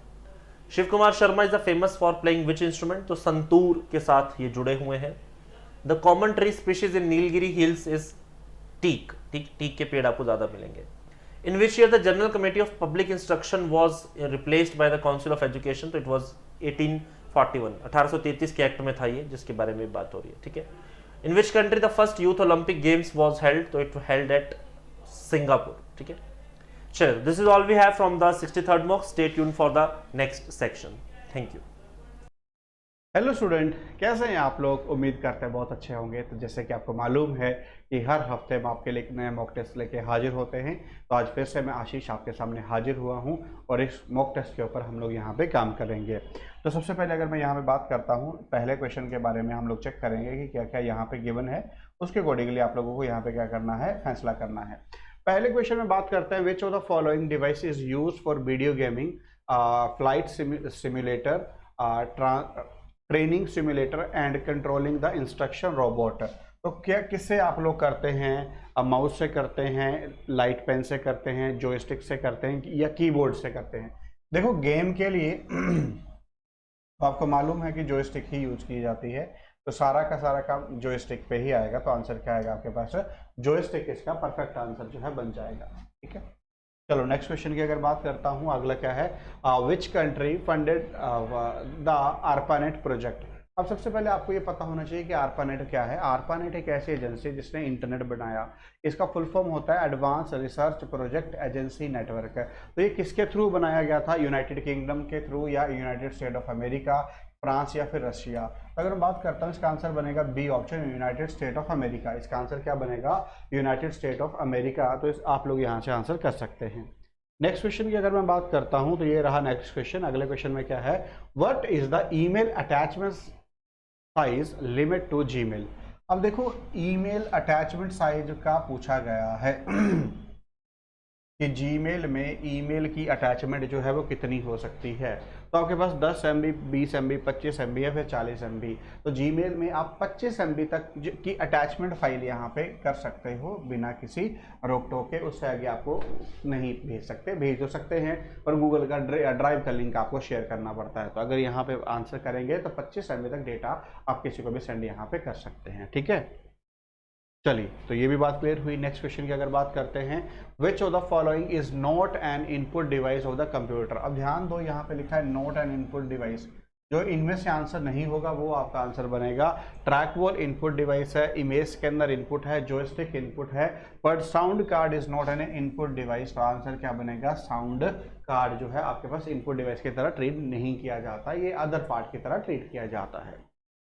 Shiv Kumar Sharma is the famous for playing which instrument? तो संतूर के साथ ये जुड़े हुए हैं। The common tree species in Nilgiri hills is teak के पेड़ आपको ज्यादा मिलेंगे। In which year the general committee of public instruction was replaced by the council of education, तो इट वाज 1841, 1833 के एक्ट में था ये, जिसके बारे में बात हो रही है। ठीक है, in which country the first youth Olympic games was held, तो इट हेल्ड एट सिंगापुर। ठीक है, चलो, this is all we have from the 63rd mock. Stay tuned for the next section. Thank you. Hello student, कैसे हैं आप लोग? उम्मीद करते हैं बहुत अच्छे होंगे। तो जैसे कि आपको मालूम है कि हर हफ्ते हम आपके लिए नए मॉक टेस्ट लेके हाजिर होते हैं, तो आज फिर से मैं आशीष आपके सामने हाजिर हुआ हूं और इस मॉक टेस्ट के ऊपर हम लोग यहां पे काम करेंगे। तो सबसे पहले अगर मैं यहां पे बात करता हूं, पहले क्वेश्चन के बारे में हम लोग चेक करेंगे कि क्या क्या यहाँ पे गिवन है, उसके अकॉर्डिंगली आप लोगों को यहाँ पे क्या करना है, फैसला करना है। पहले क्वेश्चन में बात करते हैं, विच of the following device is use for video gaming, flight simulator, training simulator and controlling the instruction robot. तो क्या किससे आप लोग करते हैं? माउस से करते हैं, लाइट पेन से करते हैं, जॉयस्टिक से करते हैं या कीबोर्ड से करते हैं? देखो, गेम के लिए तो आपको मालूम है कि जॉयस्टिक ही यूज की जाती है, तो सारा का सारा काम जॉयस्टिक पे ही आएगा। तो आंसर क्या आएगा आपके पास? जॉयस्टिक इसका परफेक्ट आंसर जो है बन जाएगा। ठीक है, चलो नेक्स्ट क्वेश्चन की अगर बात करता हूं, अगला क्या है, which country funded the ARPANET project. अब सबसे पहले आपको ये पता होना चाहिए कि ARPANET क्या है। ARPANET एक ऐसी एजेंसी जिसने इंटरनेट बनाया, इसका फुल फॉर्म होता है advance research project agency network. तो ये किसके थ्रू बनाया गया था? यूनाइटेड किंगडम के थ्रू या United State of America, France या फिर रशिया? तो अगर मैं बात करता हूँ, इसका आंसर बनेगा B option, United State of America. इसका आंसर क्या बनेगा? United State of America. तो आप लोग यहाँ से आंसर कर सकते हैं। नेक्स्ट क्वेश्चन की अगर मैं बात करता हूँ, तो ये रहा नेक्स्ट क्वेश्चन। अगले क्वेश्चन में क्या है, what is the email attachment size limit to Gmail. अब देखो, ईमेल अटैचमेंट साइज का पूछा गया है कि जीमेल में ईमेल की अटैचमेंट जो है वो कितनी हो सकती है। तो आपके पास 10 MB, 20 MB, 25 MB या फिर 40 MB। तो जीमेल में आप 25 MB तक की अटैचमेंट फाइल यहाँ पे कर सकते हो बिना किसी रोक टोक के। उससे आगे आपको नहीं भेज सकते, भेज तो सकते हैं पर गूगल का ड्राइव का लिंक आपको शेयर करना पड़ता है। तो अगर यहाँ पे आंसर करेंगे तो 25 MB तक डेटा आप किसी को भी सेंड यहाँ पे कर सकते हैं। ठीक है, चलिए, तो ये भी बात क्लियर हुई। नेक्स्ट क्वेश्चन की अगर बात करते हैं, विच of the following is not an input device of the computer. अब ध्यान दो, यहाँ पे लिखा है नॉट एन इनपुट डिवाइस। जो इनमें से आंसर नहीं होगा वो आपका आंसर बनेगा। ट्रैक बॉल इनपुट डिवाइस है, इमेज स्कैनर इनपुट है, जॉयस्टिक इनपुट है, but sound card is not an input device. तो आंसर क्या बनेगा? साउंड कार्ड जो है आपके पास इनपुट डिवाइस की तरह ट्रीट नहीं किया जाता, ये अदर पार्ट की तरह ट्रीट किया जाता है।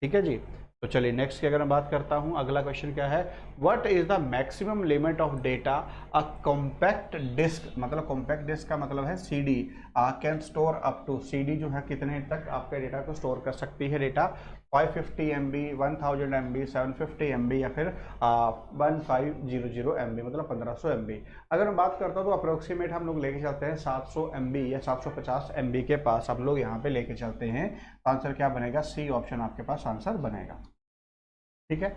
ठीक है जी, तो चलिए नेक्स्ट की अगर मैं बात करता हूं, अगला क्वेश्चन क्या है, what is the maximum limit of data a compact disc. मतलब कॉम्पैक्ट डिस्क का मतलब है CD can store up to. CD जो है कितने तक आपके डेटा को स्टोर कर सकती है? डेटा 550 MB, 1000 MB, 750 MB या फिर 1500 MB, मतलब 1500 MB। अगर मैं बात करता हूँ तो अप्रोक्सीमेट हम लोग लेके चलते हैं 700 MB या 750 MB के पास हम लोग यहाँ पे लेके चलते हैं। तो आंसर क्या बनेगा? सी ऑप्शन आपके पास आंसर बनेगा। ठीक है,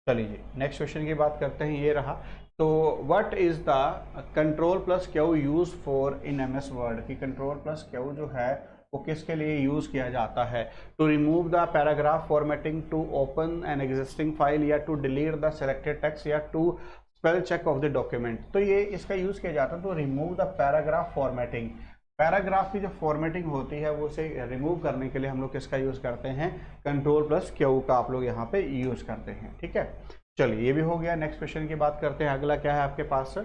चलिए जी नेक्स्ट क्वेश्चन की बात करते हैं, ये रहा। तो what is the control plus Q use for in MS word की कंट्रोल प्लस क्यू जो है वो किसके लिए यूज किया जाता है? To remove the paragraph formatting, to open an existing file, या to delete the selected text, या to spell check of the document. तो ये इसका यूज किया जाता है to remove the paragraph formatting. Paragraph की जो फॉर्मेटिंग होती है वो उसे रिमूव करने के लिए हम लोग किसका यूज करते हैं? कंट्रोल प्लस क्यू का आप लोग यहाँ पे यूज करते हैं। ठीक है, चलिए ये भी हो गया। नेक्स्ट क्वेश्चन की बात करते हैं, अगला क्या है आपके पास,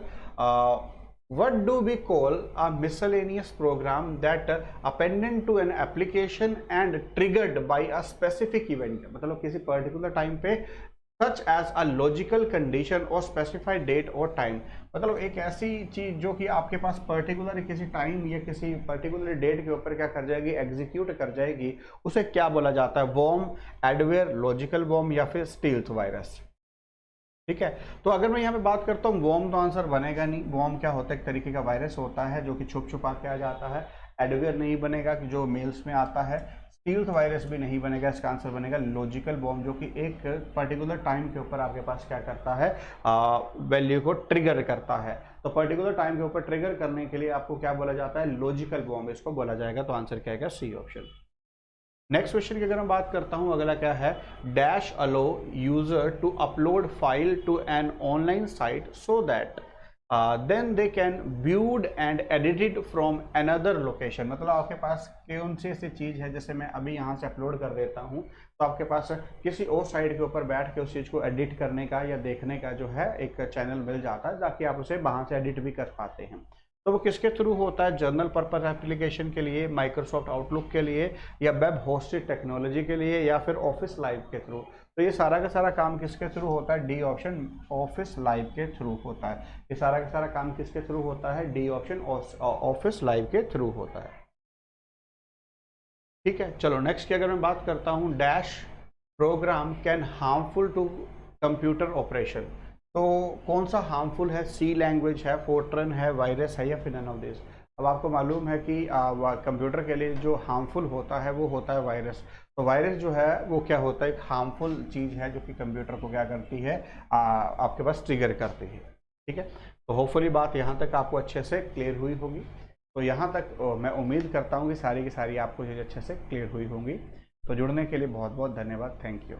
what do we call a miscellaneous program that appended to an application and triggered by a specific event। मतलब किसी पर्टिकुलर टाइम पे such as a logical condition or specified date or time। मतलब एक ऐसी चीज जो कि आपके पास पर्टिकुलर किसी टाइम या किसी पर्टिकुलर डेट के ऊपर क्या कर जाएगी? एग्जीक्यूट कर जाएगी। उसे क्या बोला जाता है? वॉर्म, एडवेयर, लॉजिकल वॉर्म या फिर स्टील्थ वायरस। ठीक है, तो अगर मैं यहाँ पे बात करता हूँ वॉर्म, तो आंसर बनेगा नहीं। वॉर्म क्या होता है? एक तरीके का वायरस होता है जो कि छुप छुपा के आ जाता है। एडवेयर नहीं बनेगा कि जो मेल्स में आता है। स्टील्थ वायरस भी नहीं बनेगा। इसका आंसर बनेगा लॉजिकल बॉम्ब, जो कि एक पर्टिकुलर टाइम के ऊपर आपके पास क्या करता है? वैल्यू को ट्रिगर करता है। तो पर्टिकुलर टाइम के ऊपर ट्रिगर करने के लिए आपको क्या बोला जाता है? लॉजिकल बॉम्ब इसको बोला जाएगा। तो आंसर क्या आएगा? C option. नेक्स्ट क्वेश्चन की अगर मैं बात करता हूं, अगला क्या है, dash allow user to upload file to an online site so that then they can viewed and edited from another location. मतलब आपके पास कौन सी ऐसी चीज़ है, जैसे मैं अभी यहाँ से अपलोड कर देता हूँ तो आपके पास किसी और साइट के ऊपर बैठ के उस चीज़ को एडिट करने का या देखने का जो है एक चैनल मिल जाता है, ताकि आप उसे वहाँ से एडिट भी कर पाते हैं। तो वो किसके थ्रू होता है? जनरल पर्पस एप्लीकेशन के लिए, माइक्रोसॉफ्ट आउटलुक के लिए, या वेब होस्टेड टेक्नोलॉजी के लिए, या फिर ऑफिस लाइव के थ्रू। तो ये सारा का सारा काम किसके थ्रू होता है? डी ऑप्शन, ऑफिस लाइव के थ्रू होता है। ये सारा का सारा काम किसके थ्रू होता है? डी ऑप्शन, ऑफिस लाइव के थ्रू होता है। ठीक है, चलो नेक्स्ट की अगर मैं बात करता हूँ, dash program can harmful to computer operation. तो कौन सा हार्मफुल है? सी लैंग्वेज है, फोर्ट्रन है, वायरस है, या फिर नन ऑफ दिस। अब आपको मालूम है कि कंप्यूटर के लिए जो हार्मफुल होता है वो होता है वायरस। तो वायरस जो है वो क्या होता है? एक हार्मफुल चीज़ है जो कि कंप्यूटर को क्या करती है, आपके पास ट्रिगर करती है। ठीक है, तो होपफुली बात यहाँ तक आपको अच्छे से क्लियर हुई होगी। तो यहाँ तक मैं उम्मीद करता हूँ कि सारी की सारी आपको चीज़ अच्छे से क्लियर हुई होंगी। तो जुड़ने के लिए बहुत बहुत धन्यवाद, थैंक यू।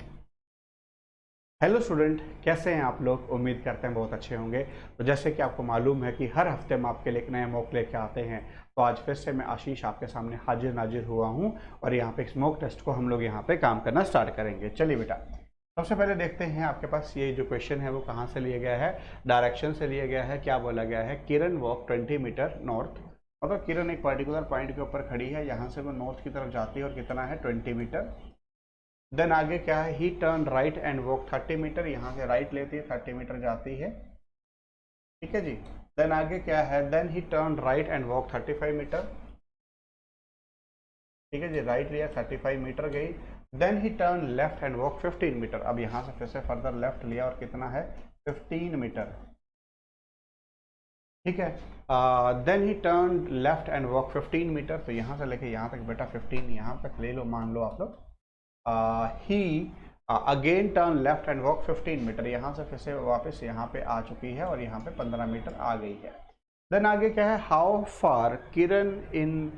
हेलो स्टूडेंट, कैसे हैं आप लोग? उम्मीद करते हैं बहुत अच्छे होंगे। तो जैसे कि आपको मालूम है कि हर हफ्ते हम आपके लिए एक नए मॉक लेके आते हैं, तो आज फिर से मैं आशीष आपके सामने हाजिर नाजिर हुआ हूं और यहाँ पे इस मॉक टेस्ट को हम लोग यहाँ पे काम करना स्टार्ट करेंगे। चलिए बेटा, सबसे पहले देखते हैं आपके पास ये जो क्वेश्चन है वो कहाँ से लिया गया है। डायरेक्शन से लिया गया है। क्या बोला गया है? किरण वॉक 20 मीटर नॉर्थ। मतलब किरण एक पर्टिकुलर पॉइंट के ऊपर खड़ी है, यहाँ से वो नॉर्थ की तरफ जाती है और कितना है? 20 मीटर। देन आगे क्या है? He turn right and walk 30 metre. यहाँ से राइट लेती है, 30 मीटर जाती है। ठीक है जी। देन आगे क्या है? Then he turn right and walk 35 metre. ठीक है जी, राइट लिया, 35 मीटर गई। Then he turn left and walk 15 metre. अब यहाँ से फिर से फर्दर लेफ्ट लिया और कितना है? 15 मीटर। ठीक है। Then he turn left and walk 15 metre. तो यहाँ से लेके यहाँ तक बेटा 15 यहाँ तक ले लो, मान लो आप लोग। He again turn left and walk 15 metre. यहाँ से फिर से वापस यहाँ पे आ चुकी है और यहाँ पे 15 मीटर आ गई है। देन आगे क्या है? How far Kiran in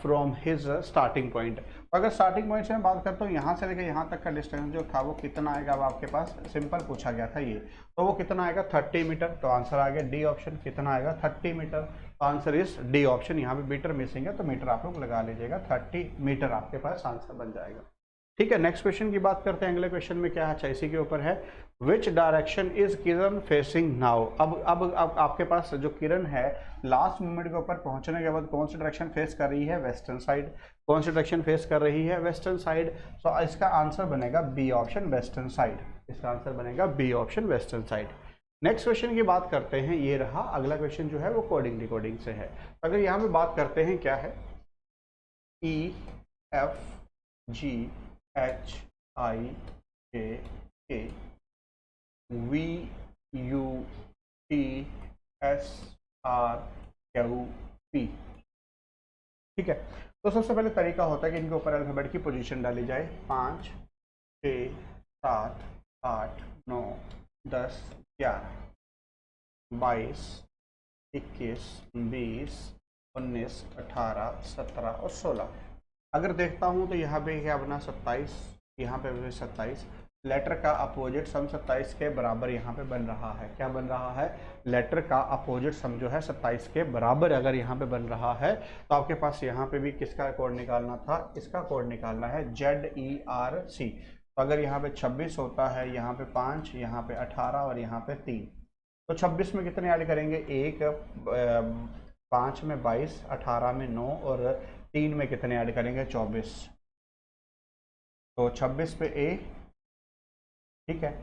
from his starting point. अगर स्टार्टिंग पॉइंट से मैं बात करता हूँ, यहाँ से लेकर यहाँ तक का डिस्टेंस जो था वो कितना आएगा? अब आपके पास सिंपल पूछा गया था ये, तो वो कितना आएगा? 30 मीटर। तो आंसर आ गया डी ऑप्शन। कितना आएगा? 30 मीटर। तो आंसर इज डी ऑप्शन। यहाँ पे मीटर मिसिंग है तो मीटर आप लोग लगा लीजिएगा, 30 मीटर आपके पास आंसर बन जाएगा। ठीक है, नेक्स्ट क्वेश्चन की बात करते हैं। अगले क्वेश्चन में क्या है? अच्छा, इसी के ऊपर है। विच direction is Kiran facing now. अब आपके पास जो किरण है लास्ट मोमेंट के ऊपर पहुंचने के बाद कौन सी डायरेक्शन फेस कर रही है? Western side. कौन सी डायरेक्शन फेस कर रही है? Western side. सो इसका आंसर बनेगा बी ऑप्शन, वेस्टर्न साइड। इसका आंसर बनेगा B option, western side. Next question की बात करते हैं, ये रहा। अगला क्वेश्चन जो है वो कोडिंग डिकोडिंग से है। अगर यहाँ पे बात करते हैं, क्या है? E F G H I J K V U T S R Q P. ठीक है, तो सबसे पहले तरीका होता है कि इनके ऊपर अल्फाबेट की पोजीशन डाली जाए। 5 6 7 8 9 10 11 22 21 20 19 18 17 और 16। अगर देखता हूँ तो यहाँ पे क्या बना? 27। यहाँ पे भी 27। लेटर का अपोजिट सम 27 के बराबर यहाँ पे बन रहा है। क्या बन रहा है? लेटर का अपोजिट सम जो है 27 के बराबर अगर यहाँ पे बन रहा है तो आपके पास यहाँ पे भी किसका कोड निकालना था? इसका कोड निकालना है ZERC। तो अगर यहाँ पे 26 होता है, यहाँ पे 5, यहाँ पे 18 और यहाँ पे 3, तो 26 में कितने ऐड करेंगे? 1, 5 में 22, 18 में 9 और 3 में कितने ऐड करेंगे? 24। तो 26 पे A, ठीक है,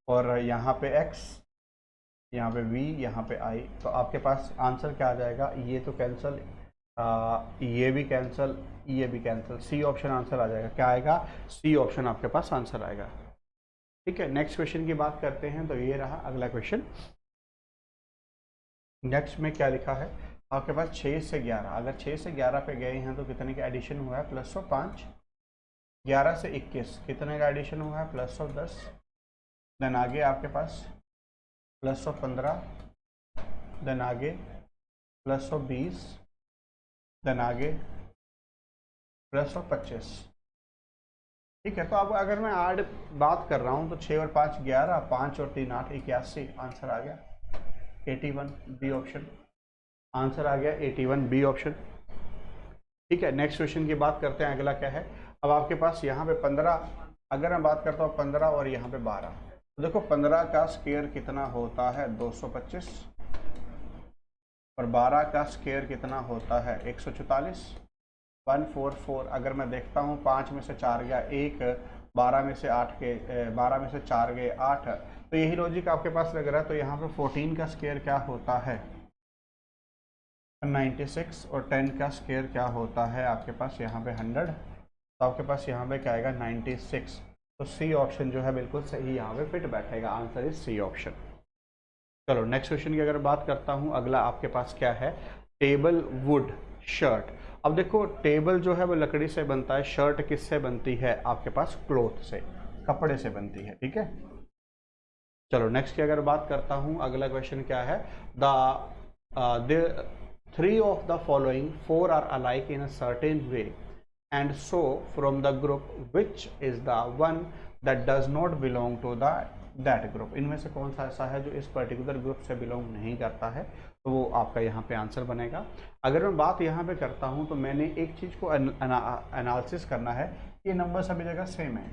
और यहाँ पे X, यहाँ पे V, यहाँ पे I। तो आपके पास आंसर क्या आ जाएगा? ये तो कैंसिल, ये भी कैंसिल, ये भी कैंसिल। सी ऑप्शन आंसर आ जाएगा। क्या आएगा? सी ऑप्शन आपके पास आंसर आएगा। ठीक है, नेक्स्ट क्वेश्चन की बात करते हैं। तो ये रहा अगला क्वेश्चन। नेक्स्ट में क्या लिखा है आपके पास? 6 से 11। अगर 6 से 11 पे गए हैं तो कितने का एडिशन हुआ है? +5। 11 से 21 कितने का एडिशन हुआ है? +10। देन आगे आपके पास +15। देन आगे +20। देन आगे +25। ठीक है, तो अब अगर मैं ऐड बात कर रहा हूँ तो 6 और 5 11, 5 और 3 8, 81। आंसर आ गया 81, बी ऑप्शन। आंसर आ गया 81, बी ऑप्शन। ठीक है, नेक्स्ट क्वेश्चन की बात करते हैं। अगला क्या है? अब आपके पास यहाँ पे 15, अगर मैं बात करता हूँ 15 और यहाँ पे 12, तो देखो 15 का स्क्वायर कितना होता है? 225। और 12 का स्क्वायर कितना होता है 144, 144। अगर मैं देखता हूँ 5 में से 4 गया 1, 12 में से 8 के 12 में से 4 गए 8, तो यही लॉजिक आपके पास लग रहा है। तो यहाँ पे 14 का स्क्वायर क्या होता है 96 और 10 का स्क्वायर क्या होता है आपके पास यहाँ पे 100, तो आपके पास यहाँ पे क्या आएगा 96। तो सी ऑप्शन जो है बिल्कुल सही यहाँ पे फिट बैठेगा, आंसर इज सी ऑप्शन। चलो नेक्स्ट क्वेश्चन की अगर बात करता हूँ, अगला आपके पास क्या है, टेबल वुड शर्ट। अब देखो टेबल जो है वो लकड़ी से बनता है, शर्ट किससे बनती है आपके पास क्लॉथ से, कपड़े से बनती है, ठीक है। चलो नेक्स्ट की अगर बात करता हूँ, अगला क्वेश्चन क्या है, the 3 of the following 4 are alike in a certain way, and so from the group which is the one that does not belong to that group। इनमें से कौन सा ऐसा है जो इस पर्टिकुलर ग्रुप से बिलोंग नहीं करता है, तो वो आपका यहाँ पे आंसर बनेगा। अगर मैं बात यहाँ पे करता हूँ तो मैंने एक चीज़ को एनालिसिस करना है, ये नंबर सभी जगह सेम है,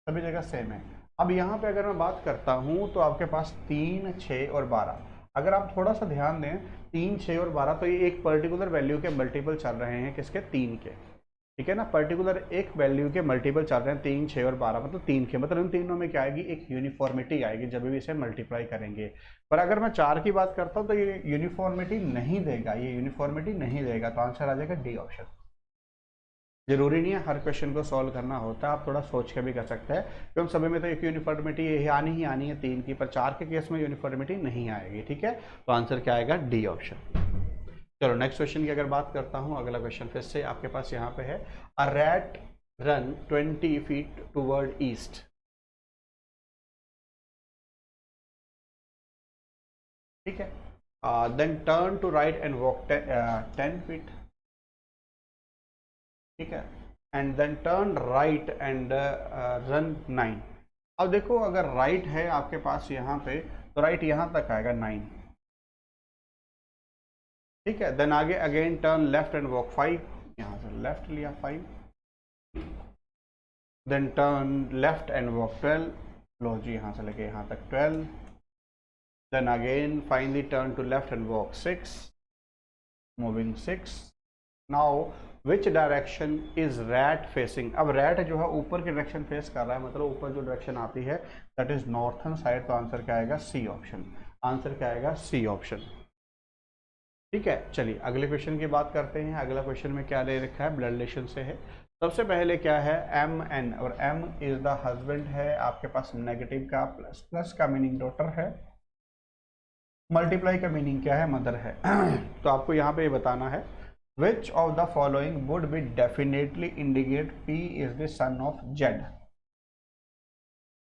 सभी जगह सेम है। अब यहाँ पे अगर मैं बात करता हूँ तो आपके पास 3, 6 और 12, अगर आप थोड़ा सा ध्यान दें 3, 6 और 12, तो ये एक पर्टिकुलर वैल्यू के मल्टीपल चल रहे हैं, किसके 3 के, ठीक है ना। पर्टिकुलर एक वैल्यू के मल्टीपल चल रहे हैं 3, 6 और 12, मतलब 3 के, मतलब इन तीनों में क्या आएगी, एक यूनिफॉर्मिटी आएगी जब भी इसे मल्टीप्लाई करेंगे। पर अगर मैं 4 की बात करता हूँ तो ये यूनिफॉर्मिटी नहीं देगा, ये यूनिफॉर्मिटी नहीं देगा, तो आंसर आ जाएगा डी ऑप्शन। जरूरी नहीं है हर क्वेश्चन को सॉल्व करना होता है, आप थोड़ा सोच के भी कर सकते हैं, क्योंकि सभी में तो एक यूनिफॉर्मिटी आनी ही आनी है 3 की, पर 4 के केस में यूनिफॉर्मिटी नहीं आएगी, ठीक है। तो आंसर क्या आएगा, डी ऑप्शन। चलो नेक्स्ट क्वेश्चन की अगर बात करता हूँ, अगला क्वेश्चन फिर से आपके पास यहाँ पे है, a rat run 20 feet toward east. ठीक है, then turn to right and walk 10 feet, ठीक है, and then turn right and run 9। अब देखो अगर राइट है आपके पास यहाँ पे, तो राइट यहाँ तक आएगा 9, ठीक है। देन आगे again turn left and walk 5, यहाँ से लेफ्ट लिया 5, then turn left and walk 12, लो जी यहाँ से लेके यहाँ तक 12, then again finally turn to left and walk 6, moving 6। Now which direction is rat facing. अब रैट जो है ऊपर की डायरेक्शन फेस कर रहा है, मतलब ऊपर जो डायरेक्शन आती है दैट इज नॉर्थन साइड, तो आंसर क्या आएगा, सी ऑप्शन। आंसर क्या आएगा, सी ऑप्शन, ठीक है। चलिए अगले क्वेश्चन की बात करते हैं। अगला क्वेश्चन में क्या दे रखा है, ब्लड रिलेशन से है। सबसे पहले क्या है, एम एन, और एम इज द हस्बैंड है, आपके पास नेगेटिव का प्लस, प्लस का मीनिंग डॉटर है, मल्टीप्लाई का मीनिंग क्या है, मदर है। तो आपको यहाँ पे ये बताना है, which of the following would be definitely indicate P is the son of Z।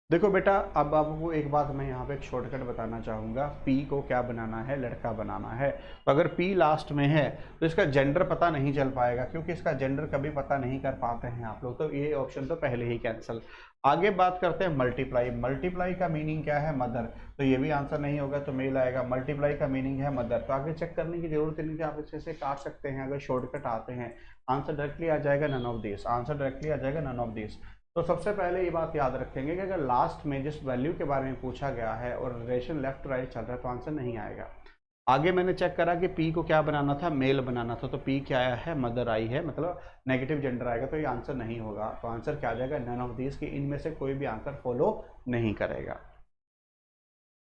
देखो बेटा, अब आपको एक बात मैं यहाँ पे एक शॉर्टकट बताना चाहूँगा, P को क्या बनाना है, लड़का बनाना है। तो अगर P लास्ट में है तो इसका जेंडर पता नहीं चल पाएगा, क्योंकि इसका जेंडर कभी पता नहीं कर पाते हैं आप लोग, तो ये ऑप्शन तो पहले ही कैंसिल। आगे बात करते हैं मल्टीप्लाई। मल्टीप्लाई का मीनिंग क्या है, मदर, तो ये भी आंसर नहीं होगा, तो मेल आएगा। मल्टीप्लाई का मीनिंग है मदर, तो आगे चेक करने की जरूरत नहीं है, आप इसे से काट सकते हैं। अगर शॉर्टकट आते हैं आंसर डायरेक्टली आ जाएगा none of this, answer directly आ जाएगा नन ऑफ दिस। तो सबसे पहले ये बात याद रखेंगे कि अगर लास्ट में जिस वैल्यू के बारे में पूछा गया है और रिलेशन लेफ्ट टू राइट चल रहा है तो आंसर नहीं आएगा। आगे मैंने चेक करा कि P को क्या बनाना था, मेल बनाना था, तो P क्या आया है, मदर आई है, मतलब नेगेटिव जेंडर आएगा, तो ये आंसर नहीं होगा। तो आंसर क्या आ जाएगा, नन ऑफ दिस, की इनमें से कोई भी आंसर फॉलो नहीं करेगा।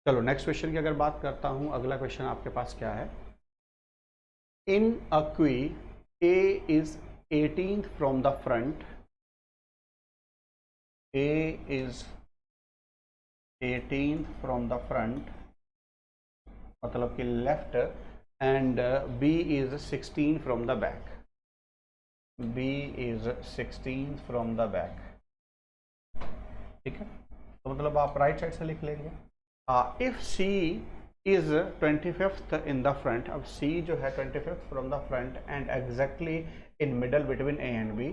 चलो नेक्स्ट क्वेश्चन की अगर बात करता हूँ, अगला क्वेश्चन आपके पास क्या है, इन अ क्वी A is 18th from the front, A is 18th from the front, मतलब कि left, and B is 16 from the back, B is 16 from the back, ठीक है। तो मतलब आप राइट साइड से लिख लेंगे। If C is 25th in the front, अब C जो है 25th from the front and exactly in middle between A and B,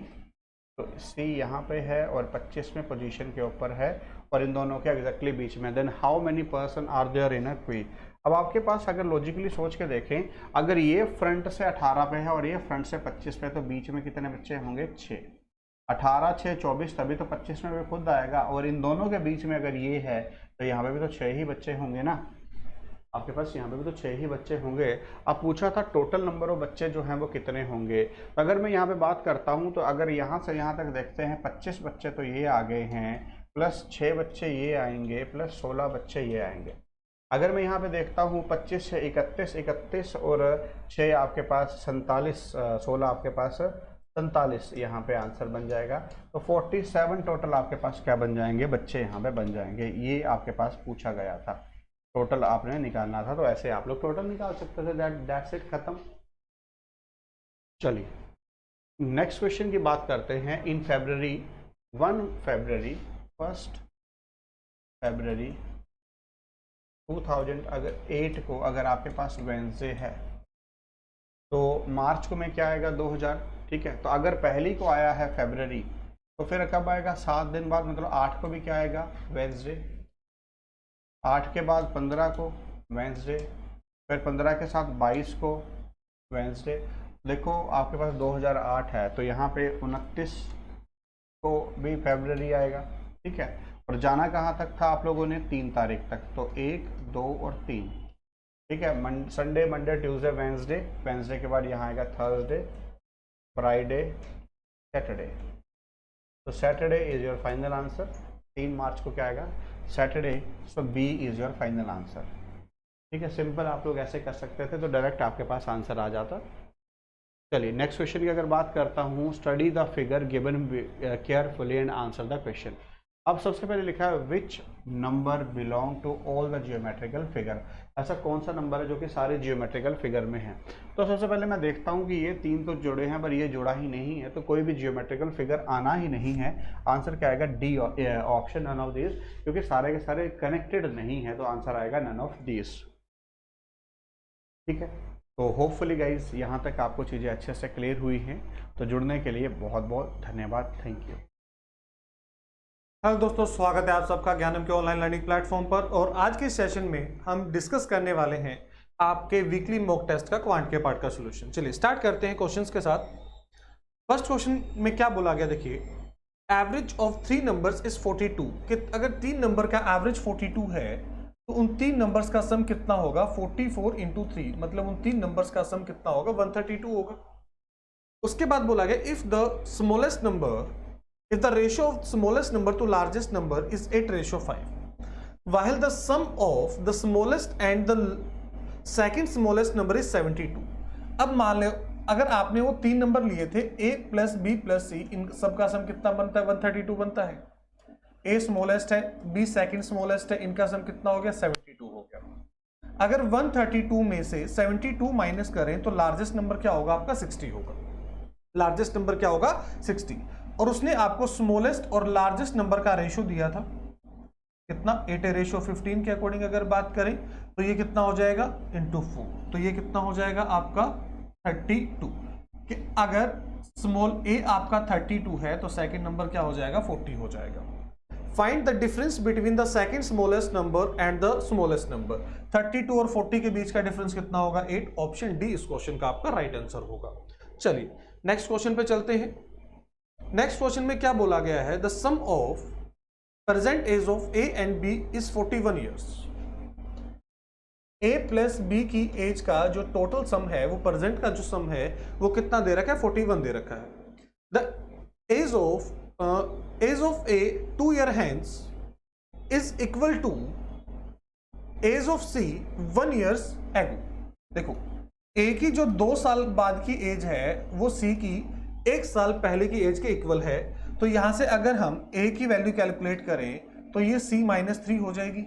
तो C यहाँ पे है और 25वें पोजीशन के ऊपर है और इन दोनों के एग्जैक्टली बीच में। Then how many person are there in a queue. अब आपके पास अगर लॉजिकली सोच के देखें, अगर ये फ्रंट से 18 पे है और ये फ्रंट से 25 पे, तो बीच में कितने बच्चे होंगे, 6। 18, 6, 24, तभी तो 25 में भी खुद आएगा, और इन दोनों के बीच में अगर ये है तो यहाँ पे भी तो 6 ही बच्चे होंगे ना। आपके पास यहाँ पे भी तो 6 ही बच्चे होंगे। अब पूछा था टोटल नंबर ऑफ बच्चे जो हैं वो कितने होंगे। तो अगर मैं यहाँ पे बात करता हूँ तो अगर यहाँ से यहाँ तक देखते हैं 25 बच्चे तो ये आ गए हैं, प्लस 6 बच्चे ये आएंगे, प्लस 16 बच्चे ये आएंगे। अगर मैं यहाँ पे देखता हूँ 25 से 31, 31 और 6 आपके पास 47, 16 आपके पास 47, यहाँ पे आंसर बन जाएगा। तो 47 टोटल आपके पास क्या बन जाएंगे, बच्चे यहाँ पे बन जाएंगे। ये आपके पास पूछा गया था, टोटल आपने निकालना था, तो ऐसे आप लोग टोटल निकाल सकते थे। दैट्स इट, खत्म। चलिए नेक्स्ट क्वेश्चन की बात करते हैं। इन फरवरी 1 फरवरी 2008 को अगर आपके पास वेंसडे है तो मार्च को में क्या आएगा 2000, ठीक है। तो अगर पहली को आया है फरवरी तो फिर कब आएगा 7 दिन बाद, मतलब 8 को भी क्या आएगा वेंसडे, 8 के बाद 15 को वेंसडे, फिर 15 के साथ 22 को वेंसडे। देखो आपके पास 2008 है तो यहाँ पे 29 को भी फरवरी आएगा, ठीक है। और जाना कहाँ तक था आप लोगों ने, 3 तारीख तक, तो 1, 2 और 3, ठीक है। Sunday, Monday, Tuesday, Wednesday, Wednesday के बाद यहाँ आएगा थर्सडे, फ्राइडे, सैटरडे। तो Saturday is your final answer. 3 March को क्या आएगा, Saturday. So B is your final answer, ठीक है। सिंपल आप लोग ऐसे कर सकते थे तो डायरेक्ट आपके पास आंसर आ जाता। चलिए नेक्स्ट क्वेश्चन की अगर बात करता हूँ, study the figure given carefully and answer the question. अब सबसे पहले लिखा है which number belong to all the geometrical figure. ऐसा कौन सा नंबर है जो कि सारे जियोमेट्रिकल फिगर में है। तो सबसे पहले मैं देखता हूँ कि ये 3 तो जुड़े हैं पर ये जुड़ा ही नहीं है, तो कोई भी जियोमेट्रिकल फिगर आना ही नहीं है। आंसर क्या आएगा, D option, none of this, क्योंकि सारे के सारे कनेक्टेड नहीं है, तो आंसर आएगा नन ऑफ दिस, ठीक है। तो होपफुली गाइज यहाँ तक आपको चीज़ें अच्छे से क्लियर हुई हैं। तो जुड़ने के लिए बहुत बहुत धन्यवाद, थैंक यू। हेलो दोस्तों, स्वागत है आप सबका ज्ञानम के ऑनलाइन लर्निंग प्लेटफॉर्म पर। और आज के सेशन में हम डिस्कस करने वाले हैं आपके वीकली मॉक टेस्ट का क्वांट के पार्ट का सॉल्यूशन। चलिए स्टार्ट करते हैं क्वेश्चंस के साथ। फर्स्ट क्वेश्चन में क्या बोला गया, देखिए, एवरेज ऑफ 3 नंबर्स इज 42। कि अगर 3 नंबर का एवरेज 42 है तो उन 3 नंबर्स का सम कितना होगा, 44 इंटू 3, मतलब उन 3 नंबर्स का सम कितना होगा, 132 होगा। उसके बाद बोला गया if the smallest number, if the ratio of smallest number to largest number is 8:5, while the sum of the smallest and the second smallest number is 72। अब मान लो अगर आपने वो 3 नंबर लिए थे a plus b plus c, इन सबका सम कितना बनता है, 132 बनता है। a स्मॉलेस्ट है, b सेकंड स्मॉलेस्ट है, इनका सम कितना हो गया, 72 हो गया। अगर 132 में से 72 माइनस करें तो लार्जेस्ट नंबर क्या होगा आपका, 60 होगा। लार्जेस्ट नंबर क्या होगा, 60। और उसने आपको स्मॉलेस्ट और लार्जेस्ट नंबर का रेशियो दिया था कितना, 8:15 के अकॉर्डिंग अगर बात करें तो ये कितना हो जाएगा, इंटू 4, तो ये कितना हो जाएगा आपका 32। कि अगर स्मॉल a आपका 32 है तो सेकंड नंबर क्या हो जाएगा, 40 हो जाएगा। Find the difference between the second smallest number and the smallest number. 32 और 40 के बीच का डिफरेंस कितना होगा, 8। ऑप्शन डी इस क्वेश्चन का आपका राइट आंसर होगा। चलिए नेक्स्ट क्वेश्चन पे चलते हैं। नेक्स्ट क्वेश्चन में क्या बोला गया है, the sum of present age of A and B is 41 years. A plus B की एज का जो टोटल सम है, वो प्रेजेंट का जो सम है वो कितना दे रखा है, 41 दे रखा है। The age of A 2 year hence is equal to age of C 1 years ago. देखो ए की जो 2 साल बाद की एज है वो सी की 1 साल पहले की एज के इक्वल है। तो यहां से अगर हम a की वैल्यू कैलकुलेट करें तो ये c -3 हो जाएगी,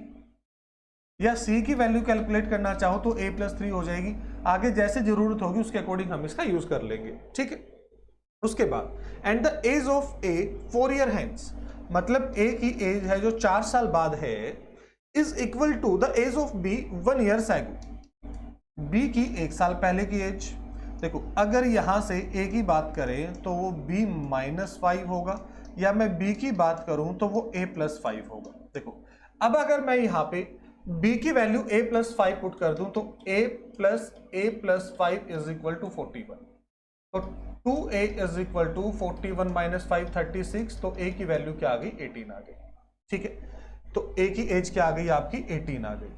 या c की वैल्यू कैलकुलेट करना चाहो तो a + 3 हो जाएगी। आगे जैसे जरूरत होगी उसके अकॉर्डिंग हम इसका यूज कर लेंगे, ठीक है। उसके बाद and the age of a 4 year hence, मतलब a की एज है जो 4 साल बाद है, is equal to the age of b 1 year ago. b की 1 साल पहले की एज, देखो अगर यहां से a की बात करें तो वो b -5 होगा, या मैं b की बात करूं तो वो a + 5 होगा। देखो अब अगर मैं यहां पे b की वैल्यू a + 5 पुट कर दूं तो a + 5 इज इक्वल टू 41। तो 2a इज इक्वल टू 41 - 5 36, तो a की वैल्यू क्या आ गई, 18 आ गई, ठीक है। तो a की एज क्या आ गई आपकी, 18 आ गई।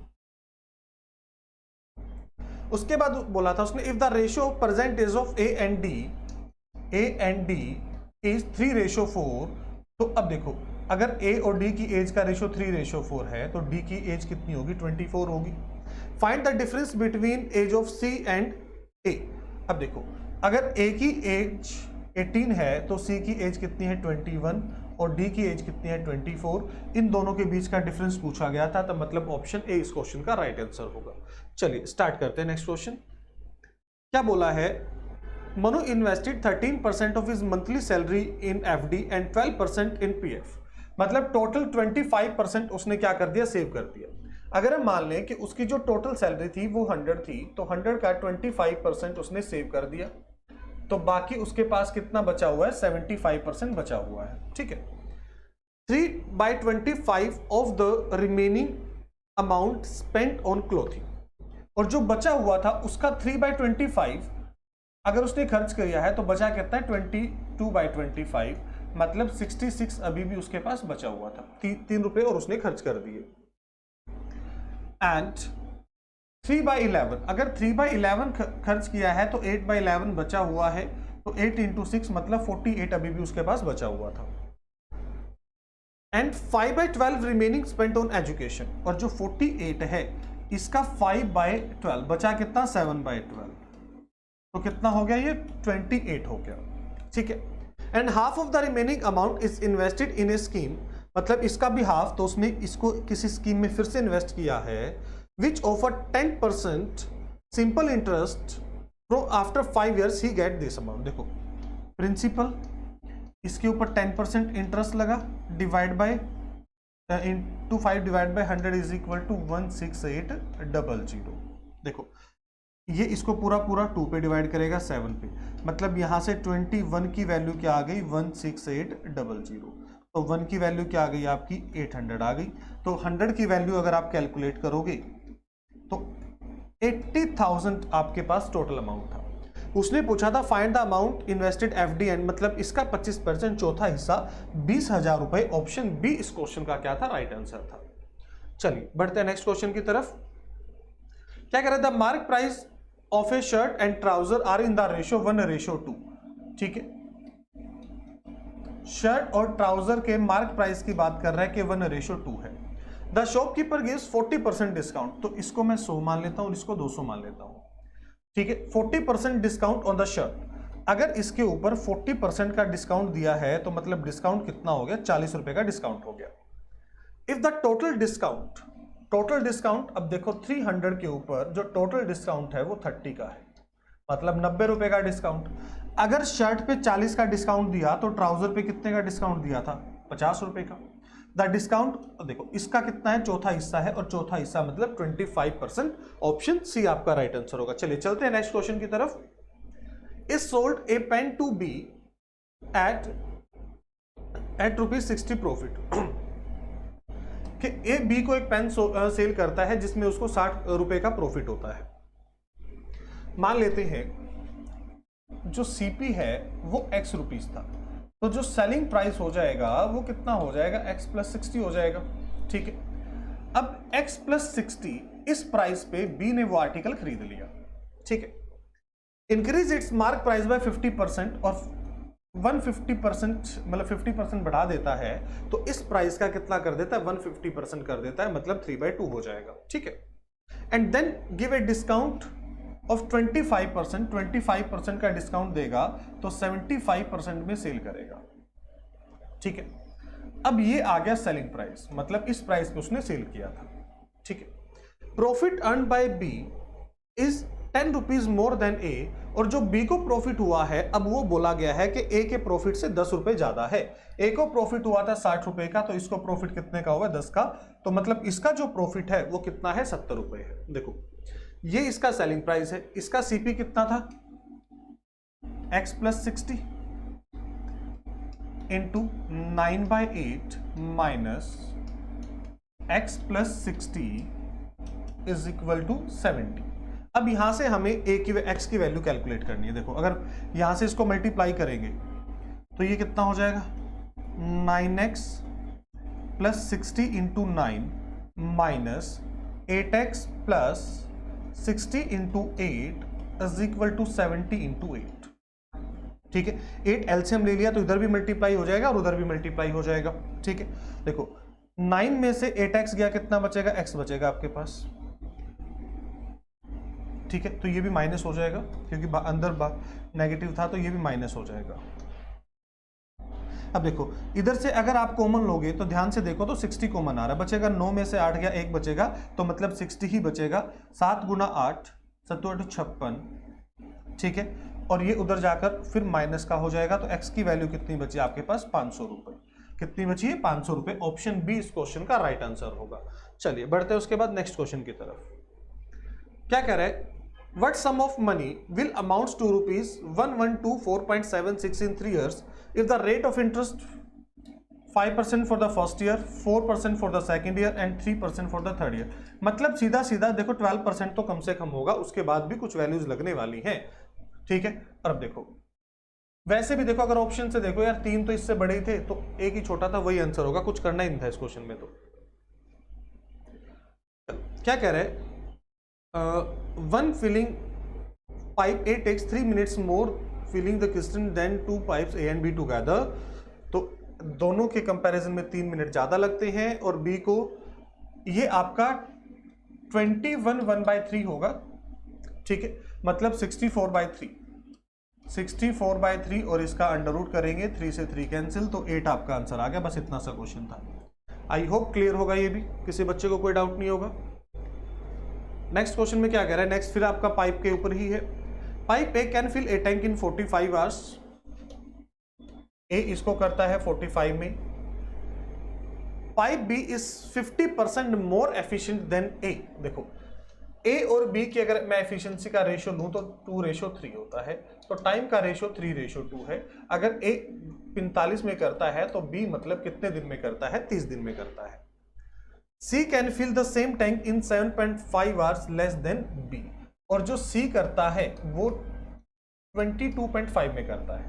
उसके बाद बोला था उसने if the ratio of present age of A and D is 3:4, तो अब देखो अगर ए और डी की एज का रेशियो 3:4 है तो डी की एज कितनी होगी, 24 होगी। Find the difference between age of C and A. अब देखो अगर ए की एज 18 है तो सी की एज कितनी है, 21, और डी की एज कितनी है, 24। इन दोनों के बीच का डिफरेंस पूछा गया था, तो मतलब ऑप्शन ए इस क्वेश्चन का राइट आंसर होगा। चलिए स्टार्ट करते हैं नेक्स्ट क्वेश्चन। क्या बोला है, Manu invested 13% of his monthly salary in FD and 12% in PF, मतलब टोटल 25% उसने क्या कर दिया, सेव कर दिया। अगर हम मान लें कि उसकी जो टोटल सैलरी थी वो 100 थी, तो 100 का 25% उसने सेव कर दिया, तो बाकी उसके पास कितना बचा हुआ है, 75% बचा हुआ है। ठीक है, 3/25 of the remaining amount spent on clothing, और जो बचा हुआ था उसका 3/25 अगर उसने खर्च किया है तो बचा कितना है, 22/25, मतलब 66 अभी भी उसके पास बचा हुआ था। 3 रुपए और उसने खर्च कर दिए। एंड 3/11, अगर 3/11 खर्च किया है तो 8/11 बचा हुआ है, तो 8 × 6 मतलब 48 अभी भी उसके पास बचा हुआ था। And 5/12 remaining spent on education, और जो 48 है इसका 5/12 बचा कितना, 7/12, तो कितना हो गया, ये 28 हो गया। ठीक है, and half of the remaining amount is invested in A scheme, मतलब इसका भी हाफ, तो उसने इसको किसी स्कीम में फिर से इन्वेस्ट किया है, which offer 10% simple interest after 5 years he get this amount. देखो प्रिंसिपल, इसके ऊपर 10% इंटरेस्ट लगा, divide by into 5 divide by 100 is equal to 16800। देखो ये इसको पूरा 2 पे डिवाइड करेगा 7 पे, मतलब यहाँ से 21 की वैल्यू क्या आ गई, 16800, तो 1 की वैल्यू क्या आ गई आपकी, 800 आ गई। तो 100 की वैल्यू अगर आप कैलकुलेट करोगे तो 80,000 आपके पास टोटल अमाउंट था। उसने पूछा था find the amount invested FD and, मतलब इसका 25% चौथा हिस्सा 20,000 रुपए। ऑप्शन बी इस क्वेश्चन का क्या था, राइट आंसर था। चलिए बढ़ते हैं नेक्स्ट क्वेश्चन की तरफ। क्या कह रहा था, mark price of a shirt and trouser are in the ratio 1:2। ठीक है, शर्ट और ट्राउजर के मार्क प्राइस की बात कर रहा है कि 1:2 है। द शॉपकीपर गिव्स 40% डिस्काउंट, तो इसको मैं 100 मान लेता हूं और इसको 200 मान लेता हूं। ठीक है, 40% डिस्काउंट ऑन द शर्ट, अगर इसके ऊपर 40% का डिस्काउंट दिया है तो मतलब डिस्काउंट कितना हो गया, 40 रुपए का डिस्काउंट हो गया। इफ द टोटल डिस्काउंट, अब देखो 300 के ऊपर जो टोटल डिस्काउंट है वो 30 का है, मतलब 90 रुपए का डिस्काउंट। अगर शर्ट पे 40 का डिस्काउंट दिया तो ट्राउजर पे कितने का डिस्काउंट दिया था, 50 रुपए का। द डिस्काउंट देखो इसका कितना है, चौथा हिस्सा है, और चौथा हिस्सा मतलब 25%। ऑप्शन सी आपका राइट आंसर होगा। चलिए चलते हैं नेक्स्ट क्वेश्चन की तरफ। Is sold a pen to B at ₹60 profit, कि ए बी को एक पेन सेल करता है जिसमें उसको 60 रुपए का प्रॉफिट होता है। मान लेते हैं जो सीपी है वो x रुपीस था, तो जो सेलिंग प्राइस हो जाएगा वो कितना हो जाएगा, x + 60 हो जाएगा। ठीक है, अब x + 60 इस प्राइस पे बी ने वो आर्टिकल खरीद लिया। ठीक है, increase its mark price by 50% और 150% मतलब 50% बढ़ा देता है, तो इस प्राइस का कितना कर देता है, 150% कर देता है, मतलब 3/2 हो जाएगा। ठीक है, and then give a discount of 25%, 25% का डिस्काउंट देगा तो 75% में सेल करेगा। ठीक है, अब ये आ गया सेलिंग प्राइस, मतलब इस प्राइस पे उसने सेल किया था। ठीक है, profit earn by B is 10 rupees more than A, और जो बी को प्रॉफिट हुआ है अब वो बोला गया है कि ए के प्रॉफिट से 10 रुपए ज्यादा है। ए को प्रॉफिट हुआ था 60 रुपए का, तो इसको प्रॉफिट कितने का हुआ, 10 का, तो मतलब इसका जो प्रॉफिट है वो कितना है, 70 रुपए है। देखो ये इसका सेलिंग प्राइस है, इसका सीपी कितना था, x + 60 into 9/8 minus x + 60 is equal to 70। अब यहां से हमें a की x की वैल्यू कैलकुलेट करनी है। देखो अगर यहां से इसको मल्टीप्लाई करेंगे तो ये कितना हो जाएगा, 9x + 60 into 9 minus 8x + 60 into 8 is equal to 70 into 8। ठीक है, 8 एलसीएम ले लिया तो इधर भी मल्टीप्लाई हो जाएगा और उधर भी मल्टीप्लाई हो जाएगा। ठीक है, देखो 9 में से 8x गया, कितना बचेगा, x बचेगा आपके पास। ठीक है, तो ये भी माइनस हो जाएगा क्योंकि अंदर नेगेटिव था, तो ये भी माइनस हो जाएगा। अब देखो इधर से अगर आप कॉमन लोगे तो ध्यान से देखो तो 60 कॉमन आ रहा है, बचेगा 9 में से 8 गया, 1 बचेगा, तो मतलब 60 ही बचेगा। 7 गुना 8 7 8 56। ठीक है, और ये उधर जाकर फिर माइनस का हो जाएगा, तो x की वैल्यू कितनी बची आपके पास, 500 रुपए। कितनी बची है, 500 रुपए। ऑप्शन बी इस क्वेश्चन का राइट आंसर होगा। चलिए बढ़ते हैं उसके बाद नेक्स्ट क्वेश्चन की तरफ। क्या कह रहा है, what sum of money will amounts to rupees 1124.76 in 3 years if the rate of interest 5% for the first year, 4% for the second year and 3% for the third year। मतलब सीधा सीधा देखो 12% तो कम से कम होगा, उसके बाद भी कुछ वैल्यूज लगने वाली हैं। ठीक है, और अब देखो वैसे भी देखो अगर ऑप्शन से देखो यार 3 तो इससे बड़े ही थे, तो एक ही छोटा था, वही आंसर होगा, कुछ करना ही नहीं था इस क्वेश्चन में। तो क्या कह रहे हैं, one filling pipe A takes 3 minutes more filling the piston than 2 pipes A and B together। तो दोनों के कंपैरिजन में 3 मिनट ज्यादा लगते हैं, और B को ये आपका 21/3 होगा। ठीक है, मतलब 64/3 64/3, और इसका अंडर रूट करेंगे, 3 से 3 कैंसिल, तो 8 आपका आंसर आ गया। बस इतना सा क्वेश्चन था। आई होप क्लियर होगा, ये भी किसी बच्चे को कोई डाउट नहीं होगा। नेक्स्ट क्वेश्चन में क्या कह रहा है, नेक्स्ट फिर आपका पाइप के ऊपर ही है। Pipe A can fill a tank in 45 hours. A इसको करता है 45 में। Pipe B is 50% more efficient than A. देखो ए और बी की अगर मैं एफिशिएंसी का रेशियो लूं तो 2:3 होता है, तो टाइम का रेशियो 3:2 है। अगर ए 45 में करता है तो बी मतलब कितने दिन में करता है, 30 दिन में करता है। C can fill the same tank in 7.5 hours less than B, और जो C करता है वो 22.5 में करता है।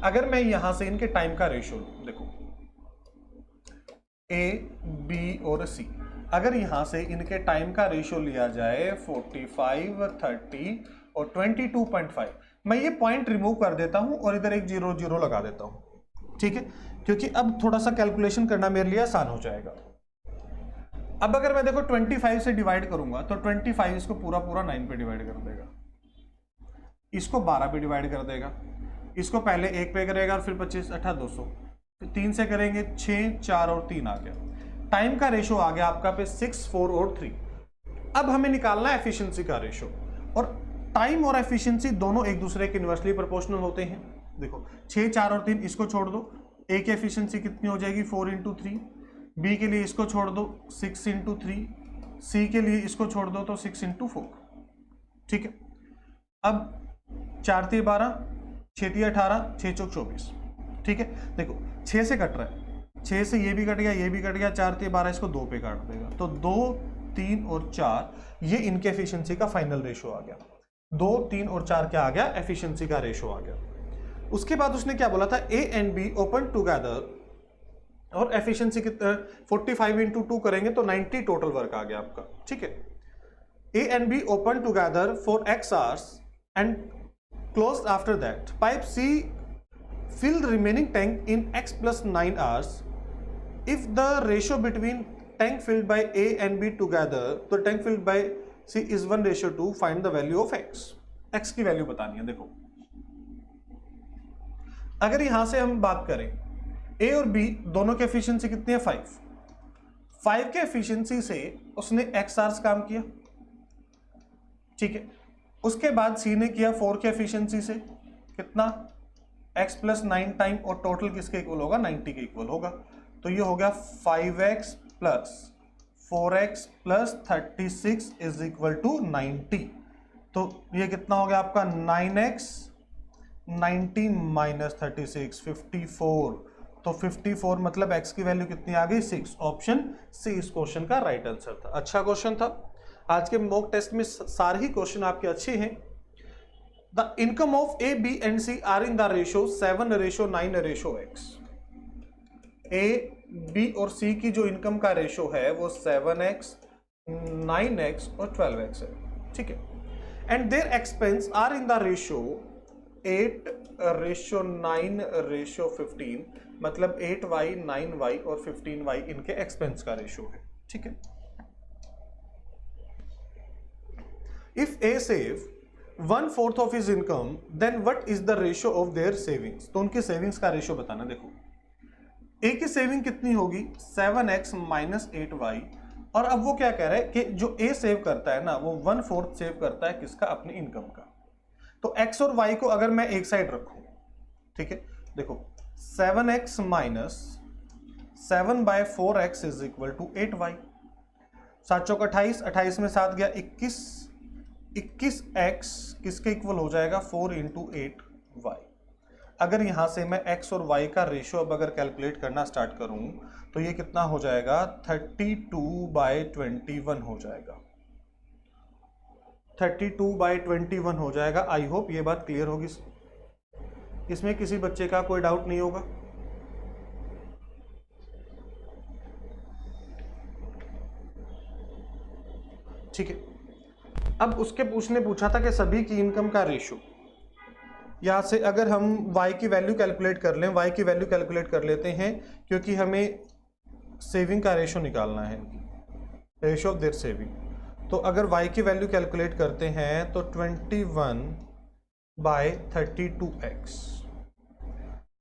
अगर मैं यहां से इनके टाइम का रेशियो लूं, देखो A, B और C, अगर यहां से इनके टाइम का रेशियो लिया जाए 45, 30 और 22.5, मैं ये पॉइंट रिमूव कर देता हूं और इधर एक 0 0 लगा देता हूं। ठीक है, क्योंकि अब थोड़ा सा कैलकुलेशन करना मेरे लिए आसान हो जाएगा। अब अगर मैं देखो 25 से डिवाइड करूंगा तो 25 इसको पूरा 9 पे डिवाइड कर देगा, इसको 12 पे डिवाइड कर देगा, इसको पहले 1 पे करेगा और फिर 25 8 200, फिर 3 से करेंगे 6 4 और 3 आ गया। टाइम का रेशो आ गया आपका पे 6 4 और 3। अब हमें निकालना है एफिशिएंसी का रेशो, और टाइम और एफिशिएंसी दोनों एक दूसरे के इनवर्सली प्रोपोर्शनल होते हैं। देखो 6 4 और 3 इसको छोड़ दो, ए की एफिशिएंसी कितनी हो जाएगी 4 × 3, बी के लिए इसको छोड़ दो 6 × 3, सी के लिए इसको छोड़ दो तो 6 × 4। ठीक है, अब 4 3 12, 6 3 18, 6 4 24। ठीक है, देखो 6 से कट रहा है, 6 से ये भी कट गया, ये भी कट गया, 4 3 12, इसको 2 पे काट देगा, तो 2 3 और 4 ये इनके एफिशिएंसी का फाइनल रेशो आ गया। 2 3 और 4 क्या आ गया, एफिशिएंसी का रेशो आ गया। उसके बाद उसने क्या बोला था, ए एंड बी ओपन टुगेदर, और एफिशिएंसी कितना 45 × 2 करेंगे तो 90 टोटल वर्क आ गया आपका। ठीक है, A and B open together for x hours and closed after that. Pipe C fill remaining tank in x + 9 hours. If the ratio between tank filled by A and B together, तो tank filled by C is 1:2, find the value of x की value बतानी है। देखो अगर यहां से हम बात करें, ए और बी दोनों की एफिशिएंसी कितनी है 5 के एफिशिएंसी से उसने x आवर्स काम किया। ठीक है, उसके बाद सी ने किया 4 के एफिशिएंसी से कितना, x + 9 टाइम, और टोटल किसके इक्वल होगा, 90 के इक्वल होगा। तो ये हो गया 5x + 4x + 36 = 90। तो ये कितना हो गया आपका 9x 90 - 36 54। तो 54 मतलब x की वैल्यू कितनी आ गई 6। ऑप्शन सी इस क्वेश्चन का राइट आंसर था। अच्छा क्वेश्चन था। आज के मॉक टेस्ट में सारे ही क्वेश्चन आपके अच्छे हैं। The income of A B and C are in the ratio 7:9:x। A B और सी की जो इनकम का रेशियो है वो 7x 9x और 12x है। ठीक है, and their expense are in the ratio 8:9:15, मतलब 8y 9y और 15y इनके एक्सपेंस का रेशियो है। ठीक है, if A save 1/4 of his income then what is the ratio of their savings, तो उनकी सेविंग्स का रेशियो बताना। देखो ए की सेविंग कितनी होगी 7x माइनस 8y, और अब वो क्या कह रहा है कि जो ए सेव करता है ना वो 1/4 सेव करता है किसका, अपनी इनकम का। तो x और y को अगर मैं एक साइड रखूं, ठीक है, देखो 7x minus 7/4x is equal to 8y, 7 चौक 28, 28 में 7 गया 21, 21x किसके इक्वल हो जाएगा 4 इंटू 8y। अगर यहां से मैं x और y का रेशियो अब अगर कैलकुलेट करना स्टार्ट करूं तो ये कितना हो जाएगा 32/21 हो जाएगा, 32/21 हो जाएगा। आई होप ये बात क्लियर होगी, इसमें किसी बच्चे का कोई डाउट नहीं होगा। ठीक है, अब उसके पूछा था कि सभी की इनकम का रेशियो, यहां से अगर हम y की वैल्यू कैलकुलेट कर लें, y की वैल्यू कैलकुलेट कर लेते हैं क्योंकि हमें सेविंग का रेशियो निकालना है, रेशियो ऑफ देयर सेविंग। तो अगर y की वैल्यू कैलकुलेट करते हैं तो 21/32x।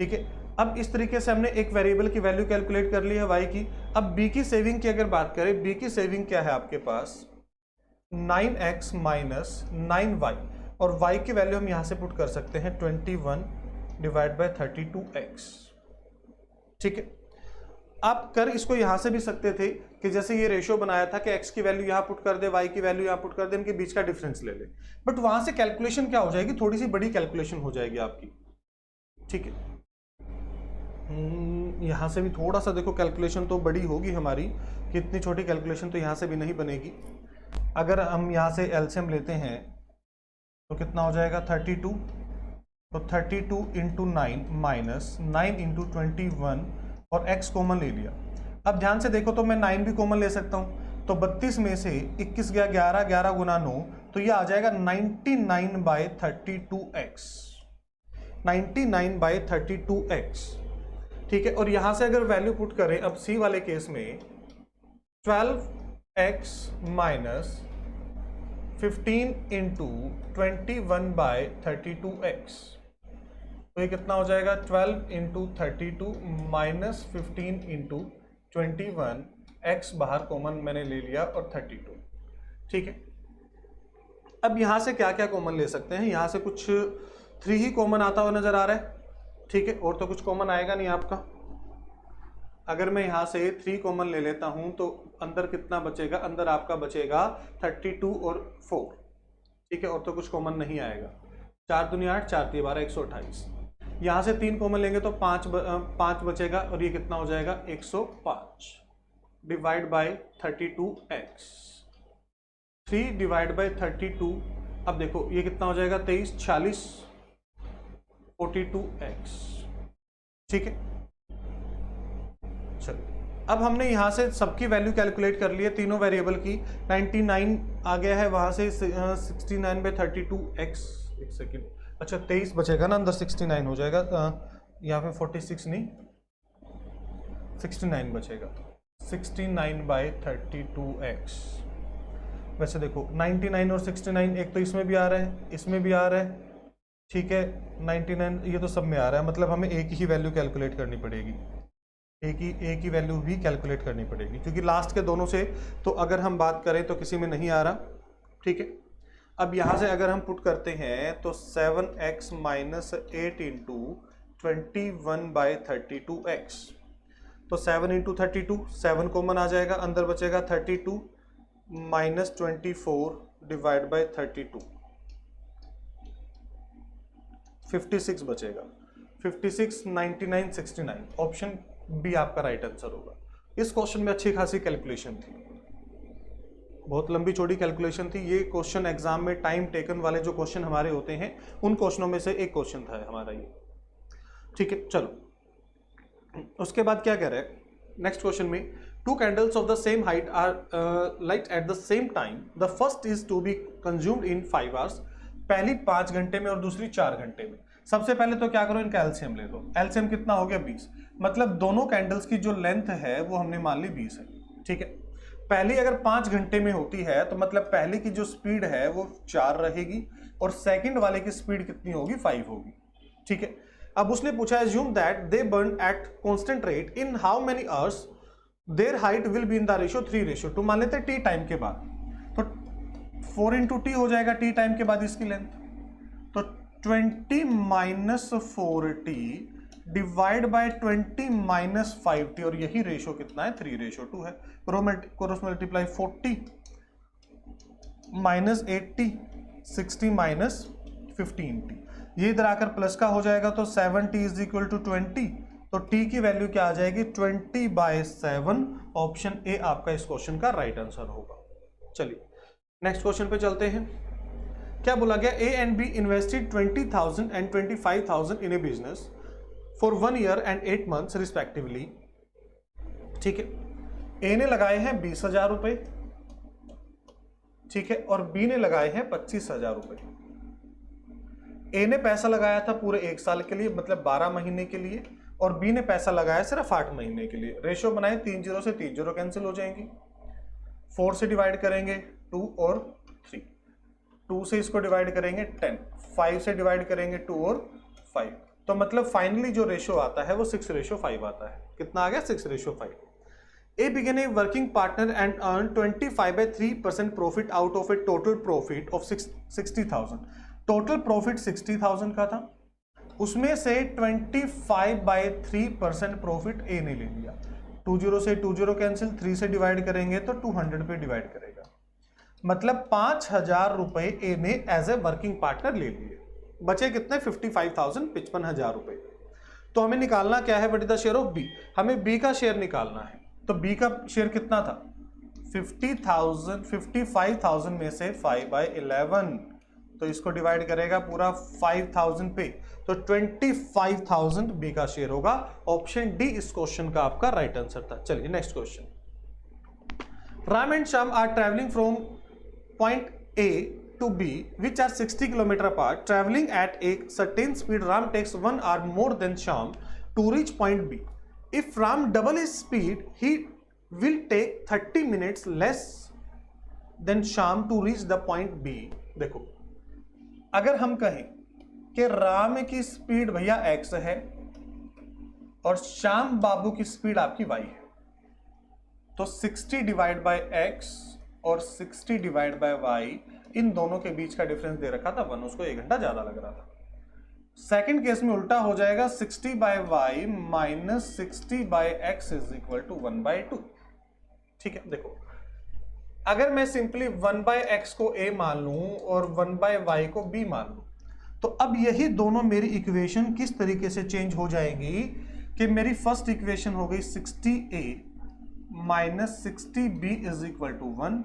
ठीक है, अब इस तरीके से हमने एक वेरिएबल की वैल्यू कैलकुलेट कर ली है y की। अब b की सेविंग की अगर बात करें, b की सेविंग क्या है आपके पास 9x माइनस 9y, और y की वैल्यू हम यहां से पुट कर सकते हैं 21/32x। ठीक है, आप कर इसको यहां से भी सकते थे कि जैसे ये रेशियो बनाया था कि x की वैल्यू यहां पुट कर दे, y की वैल्यू यहां पुट कर दे, इनके बीच का डिफरेंस ले ले, बट वहां से कैलकुलेशन क्या हो जाएगी, थोड़ी सी बड़ी कैलकुलेशन हो जाएगी आपकी। ठीक है, यहां से भी थोड़ा सा देखो कैलकुलेशन तो बड़ी होगी हमारी, कि इतनी छोटी कैलकुलेशन तो यहां से भी नहीं बनेगी। अगर हम यहां से एलसीएम लेते हैं तो कितना हो जाएगा 32, तो 32 इंटू 9 माइनस 9 इंटू 21 और x कॉमन ले लिया। अब ध्यान से देखो तो मैं 9 भी कॉमन ले सकता हूं, तो 32 में से 21 गया 11, 11 गुना 9, तो ये आ जाएगा 99/32x, 99/32x। ठीक है, और यहां से अगर वैल्यू पुट करें अब सी वाले केस में 12x माइनस 15 इंटू 21/32x, तो ये कितना हो जाएगा 12 इंटू 32 माइनस 15 इंटू 21, x बाहर कॉमन मैंने ले लिया और 32। ठीक है, अब यहां से क्या क्या कॉमन ले सकते हैं, यहां से कुछ 3 ही कॉमन आता हुआ नजर आ रहा है। ठीक है, और तो कुछ कॉमन आएगा नहीं आपका। अगर मैं यहां से 3 कॉमन ले लेता हूं तो अंदर कितना बचेगा, अंदर आपका बचेगा 32 और 4। ठीक है, और तो कुछ कॉमन नहीं आएगा। 4 दूनी 8, 4 3 12, 128। यहां से 3 कॉमन लेंगे तो 5 बचेगा, और ये कितना हो जाएगा 105 divide by 32x, 3 divide by 32। अब देखो ये कितना हो जाएगा 23, 46, 42x। ठीक है, चलो अब हमने यहां से सबकी वैल्यू कैलकुलेट कर ली है, तीनों वेरिएबल की। 99 आ गया है, वहां से 69/32x, एक सेकेंड, अच्छा 23 बचेगा ना, अंदर 69 हो जाएगा, यहाँ पे 46 नहीं 69 बचेगा, 69/32x। वैसे देखो 99 और 69 एक तो इसमें भी आ रहा है, इसमें भी आ रहा है। ठीक है, 99 ये तो सब में आ रहा है, मतलब हमें एक ही वैल्यू कैलकुलेट करनी पड़ेगी, एक ही वैल्यू भी कैलकुलेट करनी पड़ेगी, क्योंकि लास्ट के दोनों से तो अगर हम बात करें तो किसी में नहीं आ रहा। ठीक है, अब यहाँ से अगर हम पुट करते हैं तो 7x माइनस 8 इंटू 21/32x, तो 7 इंटू 32, 7 कॉमन आ जाएगा, अंदर बचेगा 32 माइनस 24 डिवाइड बाय 32, 56 बचेगा, 56, 99, 69। ऑप्शन बी आपका राइट आंसर होगा। इस क्वेश्चन में अच्छी खासी कैलकुलेशन थी, बहुत लंबी चौड़ी कैलकुलेशन थी। ये क्वेश्चन एग्जाम में टाइम टेकन वाले जो क्वेश्चन हमारे होते हैं उन क्वेश्चनों में से एक क्वेश्चन था हमारा ये। ठीक है, चलो उसके बाद क्या कह रहे हैं नेक्स्ट क्वेश्चन में two candles of the same height are light at the same time. The first is to be consumed in 5 hours. पहली 5 घंटे में और दूसरी 4 घंटे में. सबसे पहले तो क्या करो, इनका एलसीएम ले लो. एलसीएम कितना हो गया 20. मतलब दोनों कैंडल्स की जो लेंथ है वो हमने मान ली 20 है. ठीक है. पहली अगर 5 घंटे में होती है तो मतलब पहले की जो स्पीड है वो 4 रहेगी और सेकंड वाले की स्पीड कितनी होगी, 5 होगी. ठीक है. अब उसने पूछा assume that they burn at constant rate in how many hours their height will be in the ratio 3:2. मान लेते हैं t टाइम के बाद, तो 4 into t हो जाएगा t टाइम के बाद इसकी लेंथ. तो 20 minus 4t divide by 20 minus 5t और यही रेशियो कितना है, 3:2 है. Cross multiply 40 minus 8t 60 minus 15t. ये इधर आकर प्लस का हो जाएगा तो 7t इज इक्वल टू 20. तो t की वैल्यू क्या आ जाएगी, 20/7. ऑप्शन ए आपका इस क्वेश्चन का राइट आंसर होगा. चलिए नेक्स्ट क्वेश्चन पे चलते हैं. क्या बोला गया, ए and be invested 20,000 and 25,000 in A business for 1 year and 8 months respectively. ठीक है. ए ने लगाए हैं 20,000 रुपए, ठीक है, और बी ने लगाए हैं 25,000 रुपए. ए ने पैसा लगाया था पूरे 1 साल के लिए, मतलब 12 महीने के लिए, और बी ने पैसा लगाया सिर्फ 8 महीने के लिए. रेशियो बनाए, 3 0 से 3 0 कैंसिल हो जाएंगी. 4 से डिवाइड करेंगे 2 और 3, 2 से इसको डिवाइड करेंगे 10, 5 से डिवाइड करेंगे 2 और 5. तो मतलब फाइनली जो रेशियो आता है वो 6:5 आता है. कितना आ गया, 6:5. A began a working partner and earned 25/3% profit out of a total profit of 60,000. Total profit 60,000 का था, उसमें से 25/3% प्रॉफिट ए ने ले लिया. 20 से 20 कैंसिल, 3 से डिवाइड करेंगे तो 200 पे डिवाइड करेगा. मतलब 5,000 रुपए ए ने एज ए वर्किंग पार्टनर ले लिए. बचे कितने, 55,000, 55,000 रुपए. तो हमें निकालना क्या है, what is the share of B. हमें बी का शेयर निकालना है. तो बी का शेयर कितना था, 50,000. 55,000 में से 5/11, तो इसको डिवाइड करेगा पूरा 5,000 पे, तो 25,000 बी का शेयर होगा. ऑप्शन डी इस क्वेश्चन का आपका राइट आंसर था. चलिए next question. Ram and Shyam are travelling from point A to B which are 60 kilometre apart. Travelling at a certain speed, Ram takes 1 hour more than Shyam to reach point B. If Ram double his speed, he will take 30 minutes less than Sham to reach the point B. देखो, अगर हम कहें कि राम की speed भैया x है और श्याम बाबू की स्पीड आपकी y है, तो 60 डिवाइड बाय x और 60 डिवाइड बाय y, इन दोनों के बीच का डिफरेंस दे रखा था 1, उसको 1 घंटा ज्यादा लग रहा था. सेकेंड केस में उल्टा हो जाएगा, 60/y minus 60/x is equal to 1/2. ठीक है. देखो, अगर मैं सिंपली 1/x को a मान लूं और 1/y को b मान लूं, तो अब यही दोनों मेरी इक्वेशन किस तरीके से चेंज हो जाएंगी कि मेरी फर्स्ट इक्वेशन हो गई 60a minus 60b is equal to 1,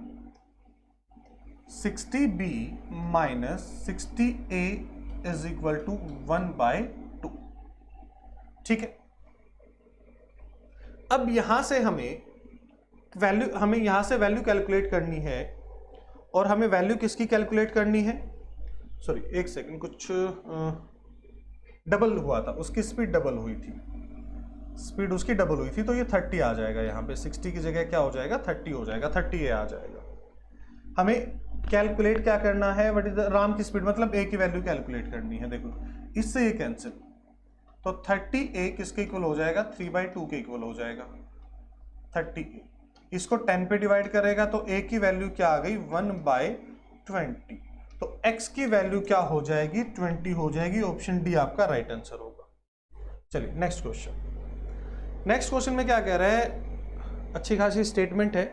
60b minus 60a is equal to 1/2. ठीक है. अब यहां से हमें यहां से वैल्यू कैलकुलेट करनी है, और हमें वैल्यू किसकी कैलकुलेट करनी है, सॉरी एक सेकंड, कुछ डबल हुआ था, उसकी स्पीड डबल हुई थी, स्पीड उसकी डबल हुई थी, तो ये 30 आ जाएगा. यहाँ पे 60 की जगह क्या हो जाएगा, 30 हो जाएगा, 30 आ जाएगा. हमें कैलकुलेट क्या करना है, व्हाट इज द राम की स्पीड, मतलब ए की वैल्यू कैलकुलेट करनी है. देखो, इससे ये कैंसिल, तो 30a किसके इक्वल हो जाएगा, 3/2 के इक्वल हो जाएगा 30a. इसको 10 पे डिवाइड करेगा तो a की वैल्यू क्या आ गई, 1/20. तो x की वैल्यू क्या हो जाएगी, 20 हो जाएगी. ऑप्शन डी आपका राइट आंसर होगा. चलिए नेक्स्ट क्वेश्चन. नेक्स्ट क्वेश्चन में क्या कह रहा है, अच्छी खासी स्टेटमेंट है.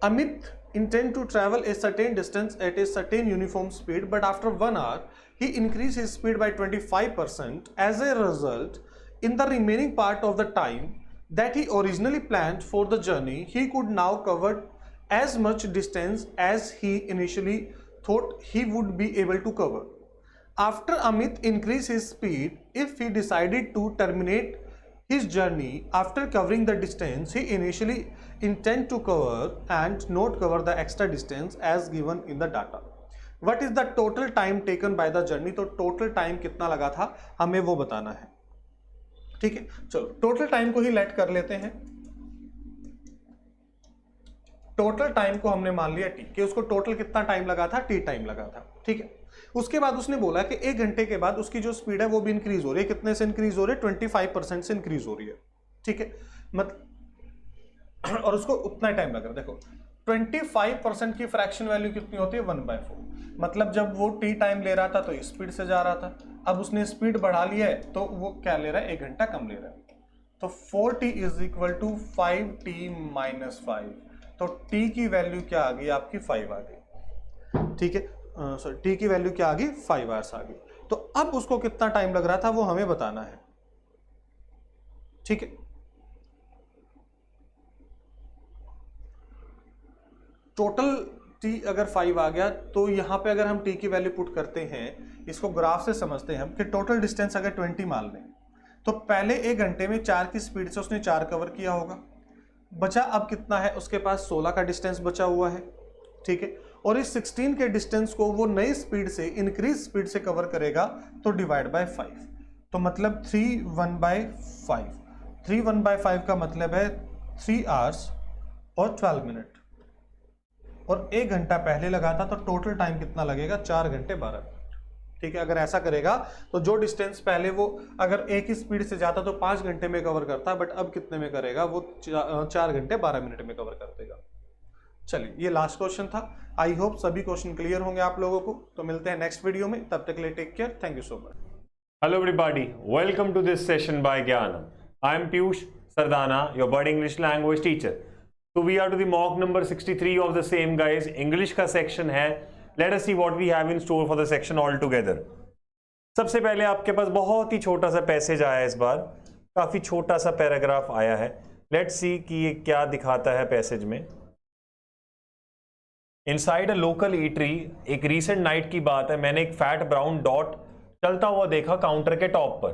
Amit intend to travel a certain distance at a certain uniform speed, but after 1 hour he increased his speed by 25%. As a result, in the remaining part of the time that he originally planned for the journey, he could now cover as much distance as he initially thought he would be able to cover. After Amit increased his speed, if he decided to terminate his journey after covering the distance he initially intend to cover and not cover the extra distance as given in the data. What is the total time taken by the journey? तो total time कितना लगा था हमें वो बताना है, ठीक है। चलो टोटल टाइम को ही लेट कर लेते हैं। टोटल टाइम को हमने मान लिया टी, कि उसको टोटल कितना टाइम लगा था, टी टाइम लगा था, ठीक है। उसके बाद उसने बोला कि 1 घंटे के बाद उसकी जो स्पीड है वो भी इंक्रीज हो रही है। कितने से इंक्रीज हो रही है? 25% से इंक्रीज हो रही है, ठीक है। और उसको उतना ही टाइम लग रहा है। देखो 25% की फ्रैक्शन वैल्यू कितनी होती है? 1/4। मतलब जब वो टी टाइम ले रहा था तो इस स्पीड से जा रहा था, अब उसने स्पीड बढ़ा लिया है तो वो क्या ले रहा है? 1 घंटा कम ले रहा है। तो 4t = 5t - 5। तो t की वैल्यू क्या आ गई? आपकी 5 आ गई, ठीक है। सॉरी, t की वैल्यू क्या आ गई? 5 आवर्स आ गई। तो अब उसको कितना टाइम लग रहा था वो हमें बताना है, ठीक है। टोटल t अगर 5 आ गया तो यहां पे अगर हम t की वैल्यू पुट करते हैं, इसको ग्राफ से समझते हैं हम कि टोटल डिस्टेंस अगर 20 मान लें तो पहले 1 घंटे में 4 की स्पीड से उसने 4 कवर किया होगा। बचा अब कितना है? उसके पास 16 का डिस्टेंस बचा हुआ है, ठीक है। और इस 16 के डिस्टेंस को वो नई स्पीड से, इंक्रीज स्पीड से कवर करेगा तो डिवाइड बाय 5। तो मतलब 3 1/5। 3 1/5 का मतलब है 3 आवर्स और 12 मिनट। और 1 घंटा पहले लगा था तो टोटल टाइम कितना लगेगा? 4 घंटे 12 मिनट, ठीक है। अगर ऐसा करेगा तो जो डिस्टेंस पहले वो अगर एक ही स्पीड से जाता तो 5 घंटे में कवर करता, बट अब कितने में करेगा? वो 4 घंटे 12 मिनट में कवर कर देगा। चलिए, ये लास्ट क्वेश्चन था। आई होप सभी क्वेश्चन क्लियर होंगे आप लोगों को। तो मिलते हैं नेक्स्ट वीडियो में, तब तक के लिए take care, thank you so much. Hello everybody, welcome to this session by Gyanam. I am Piyush Sardana, your budding English language teacher. So we are to the mock number 63 of the same, guys. English का section है. Let us see what we have in store for the section all together. सबसे पहले आपके पास बहुत ही छोटा सा passage आया है इस बार, काफी छोटा सा पैराग्राफ आया है। Let's see कि ये क्या दिखाता है पैसेज में। Inside a local eatery, एक recent नाइट की बात है, मैंने एक फैट ब्राउन डॉट चलता हुआ देखा काउंटर के टॉप पर।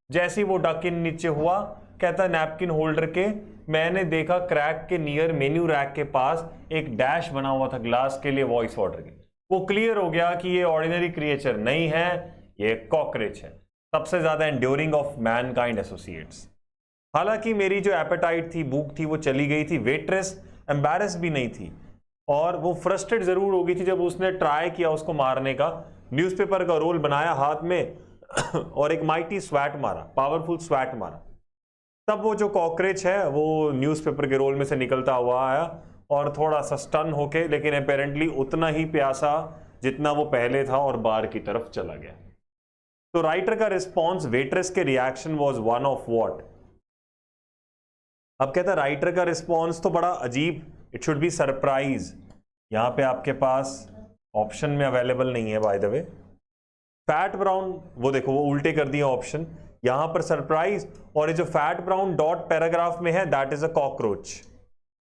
जैसे ही वो डक इन नीचे हुआ, कहता नैपकिन होल्डर के मैंने देखा क्रैक के नियर मेन्यू रैक के पास एक डैश बना हुआ था ग्लास के लिए वॉइस वाटर के। वो क्लियर हो गया कि ये ऑर्डिनरी क्रिएचर नहीं है, ये कॉकरोच है, सबसे ज्यादा एंड्योरिंग ऑफ मैनकाइंड एसोसिएट्स। हालांकि मेरी जो एपेटाइट थी, भूख थी, वो चली गई थी। वेट्रेस एम्बैरेस भी नहीं थी और वो फ्रस्ट्रेट जरूर हो गई थी जब उसने ट्राई किया उसको मारने का। न्यूज़पेपर का रोल बनाया हाथ में और एक माइटी स्वैट मारा, पावरफुल स्वैट मारा। तब वो जो कॉकरोच है वो न्यूज़पेपर के रोल में से निकलता हुआ आया और थोड़ा सा स्टन होके, लेकिन अपेरेंटली उतना ही प्यासा जितना वो पहले था, और बार की तरफ चला गया। तो राइटर का रिस्पॉन्स वेट्रेस के reaction was one of what. अब कहता है राइटर का रिस्पॉन्स तो बड़ा अजीब, इट शुड बी सरप्राइज। यहां पे आपके पास ऑप्शन में अवेलेबल नहीं है by the way. Fat brown, वो देखो वो उल्टे कर दिया ऑप्शन, यहां पर सरप्राइज, और ये जो फैट ब्राउन डॉट पैराग्राफ में है that is a cockroach,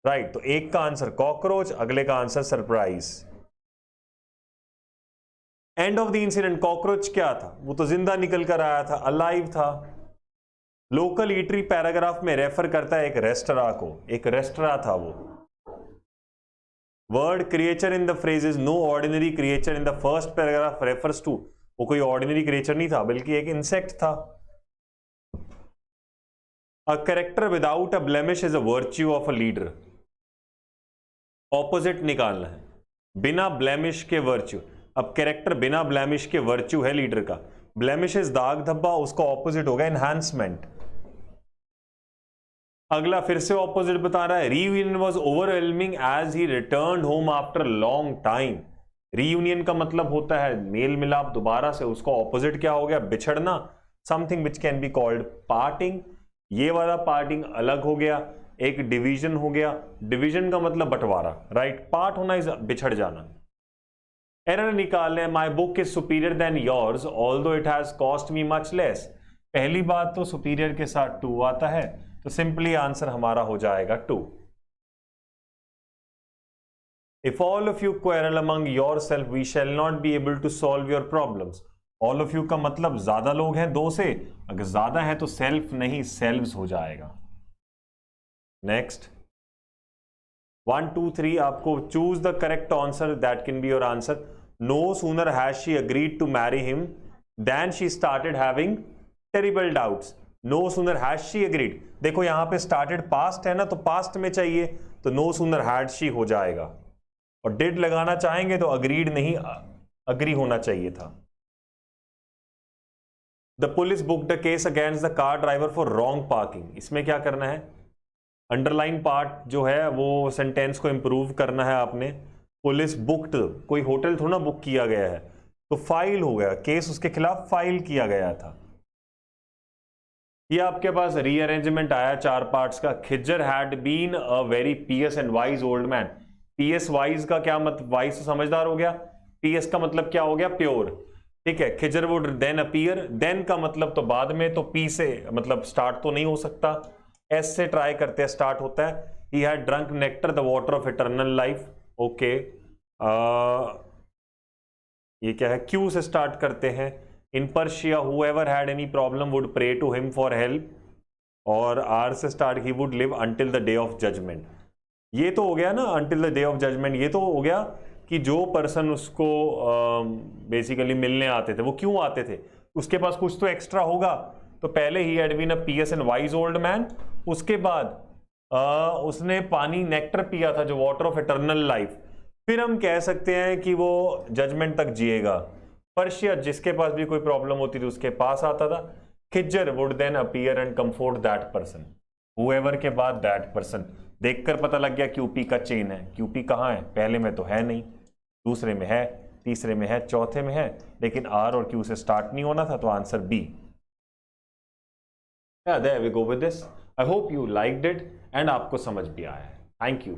right. तो एक का आंसर कॉकरोच, अगले का answer surprise. End of the incident, cockroach क्या था? वो तो जिंदा निकल कर आया था, अलाइव था। लोकल ईटरी पैराग्राफ में रेफर करता है एक रेस्टोरा को, एक रेस्टोरा था वो। Word creature in the phrase is no ordinary creature in the first paragraph refers to, वो कोई ऑर्डिनरी क्रिएचर नहीं था बल्कि एक इंसेक्ट था। A character without a blemish is a virtue of a leader. Opposite निकालना है, बिना ब्लेमिश के वर्च्यू। अब कैरेक्टर बिना ब्लेमिश के वर्च्यू है लीडर का, ब्लेमिश इज दाग धब्बा, उसका ऑपोजिट होगा एनहांसमेंट। अगला फिर से ऑपोजिट बता रहा है, reunion was overwhelming as he returned home after long time. Reunion का मतलब होता है मेल मिलाप दोबारा से, उसका ऑपोजिट क्या हो गया? बिछड़ना, something which can be called parting. ये वाला पार्टिंग अलग हो गया, एक डिवीजन हो गया। डिवीजन का मतलब बंटवारा, राइट। पार्ट होना इज बिछड़ जाना। एरर निकाल, my book is superior than yours although it has cost me much less. पहली बात तो सुपीरियर के साथ टू आता है, तो सिंपली आंसर हमारा हो जाएगा 2। If all of you quarrel among yourself, we shall not be able to solve your problems. All of you का मतलब ज्यादा लोग हैं 2 से, अगर ज्यादा है तो सेल्फ नहीं सेल्व्स हो जाएगा। नेक्स्ट 1 2 3 आपको choose the correct answer, that can be your answer. No sooner has she agreed to marry him than she started having terrible doubts. No sooner has she agreed, देखो यहां पे started past है ना, तो past में चाहिए तो no sooner had she हो जाएगा, और डिड लगाना चाहेंगे तो अग्रीड नहीं अग्री होना चाहिए था। The police booked a case against the car driver for wrong parking, इसमें क्या करना है, अंडरलाइन पार्ट जो है वो सेंटेंस को इंप्रूव करना है आपने। पुलिस बुक्ड, कोई होटल थोड़ा बुक किया गया है, तो फाइल हो गया, केस उसके खिलाफ फाइल किया गया था। ये आपके पास रीअरेंजमेंट आया 4 पार्ट्स का। Khizr had been a very pious and wise old man. Pious wise का क्या मतलब, वाइज तो समझदार हो गया, पियस का मतलब क्या हो गया, प्योर, ठीक है। खिज्जर वुड देन अपीयर, देन का मतलब तो बाद में, तो पी से मतलब स्टार्ट तो नहीं हो सकता, एस से ट्राई करते हैं स्टार्ट होता है। He had drunk nectar the water of eternal life, okay. ये क्या है, क्यू से स्टार्ट करते हैं। इन Persia whoever had any problem would pray to him for help, और आर से start he would live until the day of judgment। ये तो हो गया ना until the day of judgment, ये तो हो गया कि जो पर्सन उसको बेसिकली मिलने आते थे वो क्यों आते थे, उसके पास कुछ तो एक्स्ट्रा होगा। तो पहले ही had been a pious and wise old man, उसके बाद उसने पानी नेक्टर पिया था जो वाटर ऑफ इटर्नल लाइफ, फिर हम कह सकते हैं कि वो जजमेंट तक जिएगा। पर्शिया जिसके पास भी कोई प्रॉब्लम होती थी उसके पास आता था। Khizr would then appear and comfort that person, however के बाद दैट पर्सन। देखकर पता लग गया क्यूपी का चेन है, क्यूपी कहाँ है, पहले में तो है नहीं, दूसरे में है, तीसरे में है, चौथे में है, लेकिन आर और क्यू से स्टार्ट नहीं होना था, तो answer B. Yeah, there we go with this. I hope you liked it and आपको समझ भी आया है। Thank you.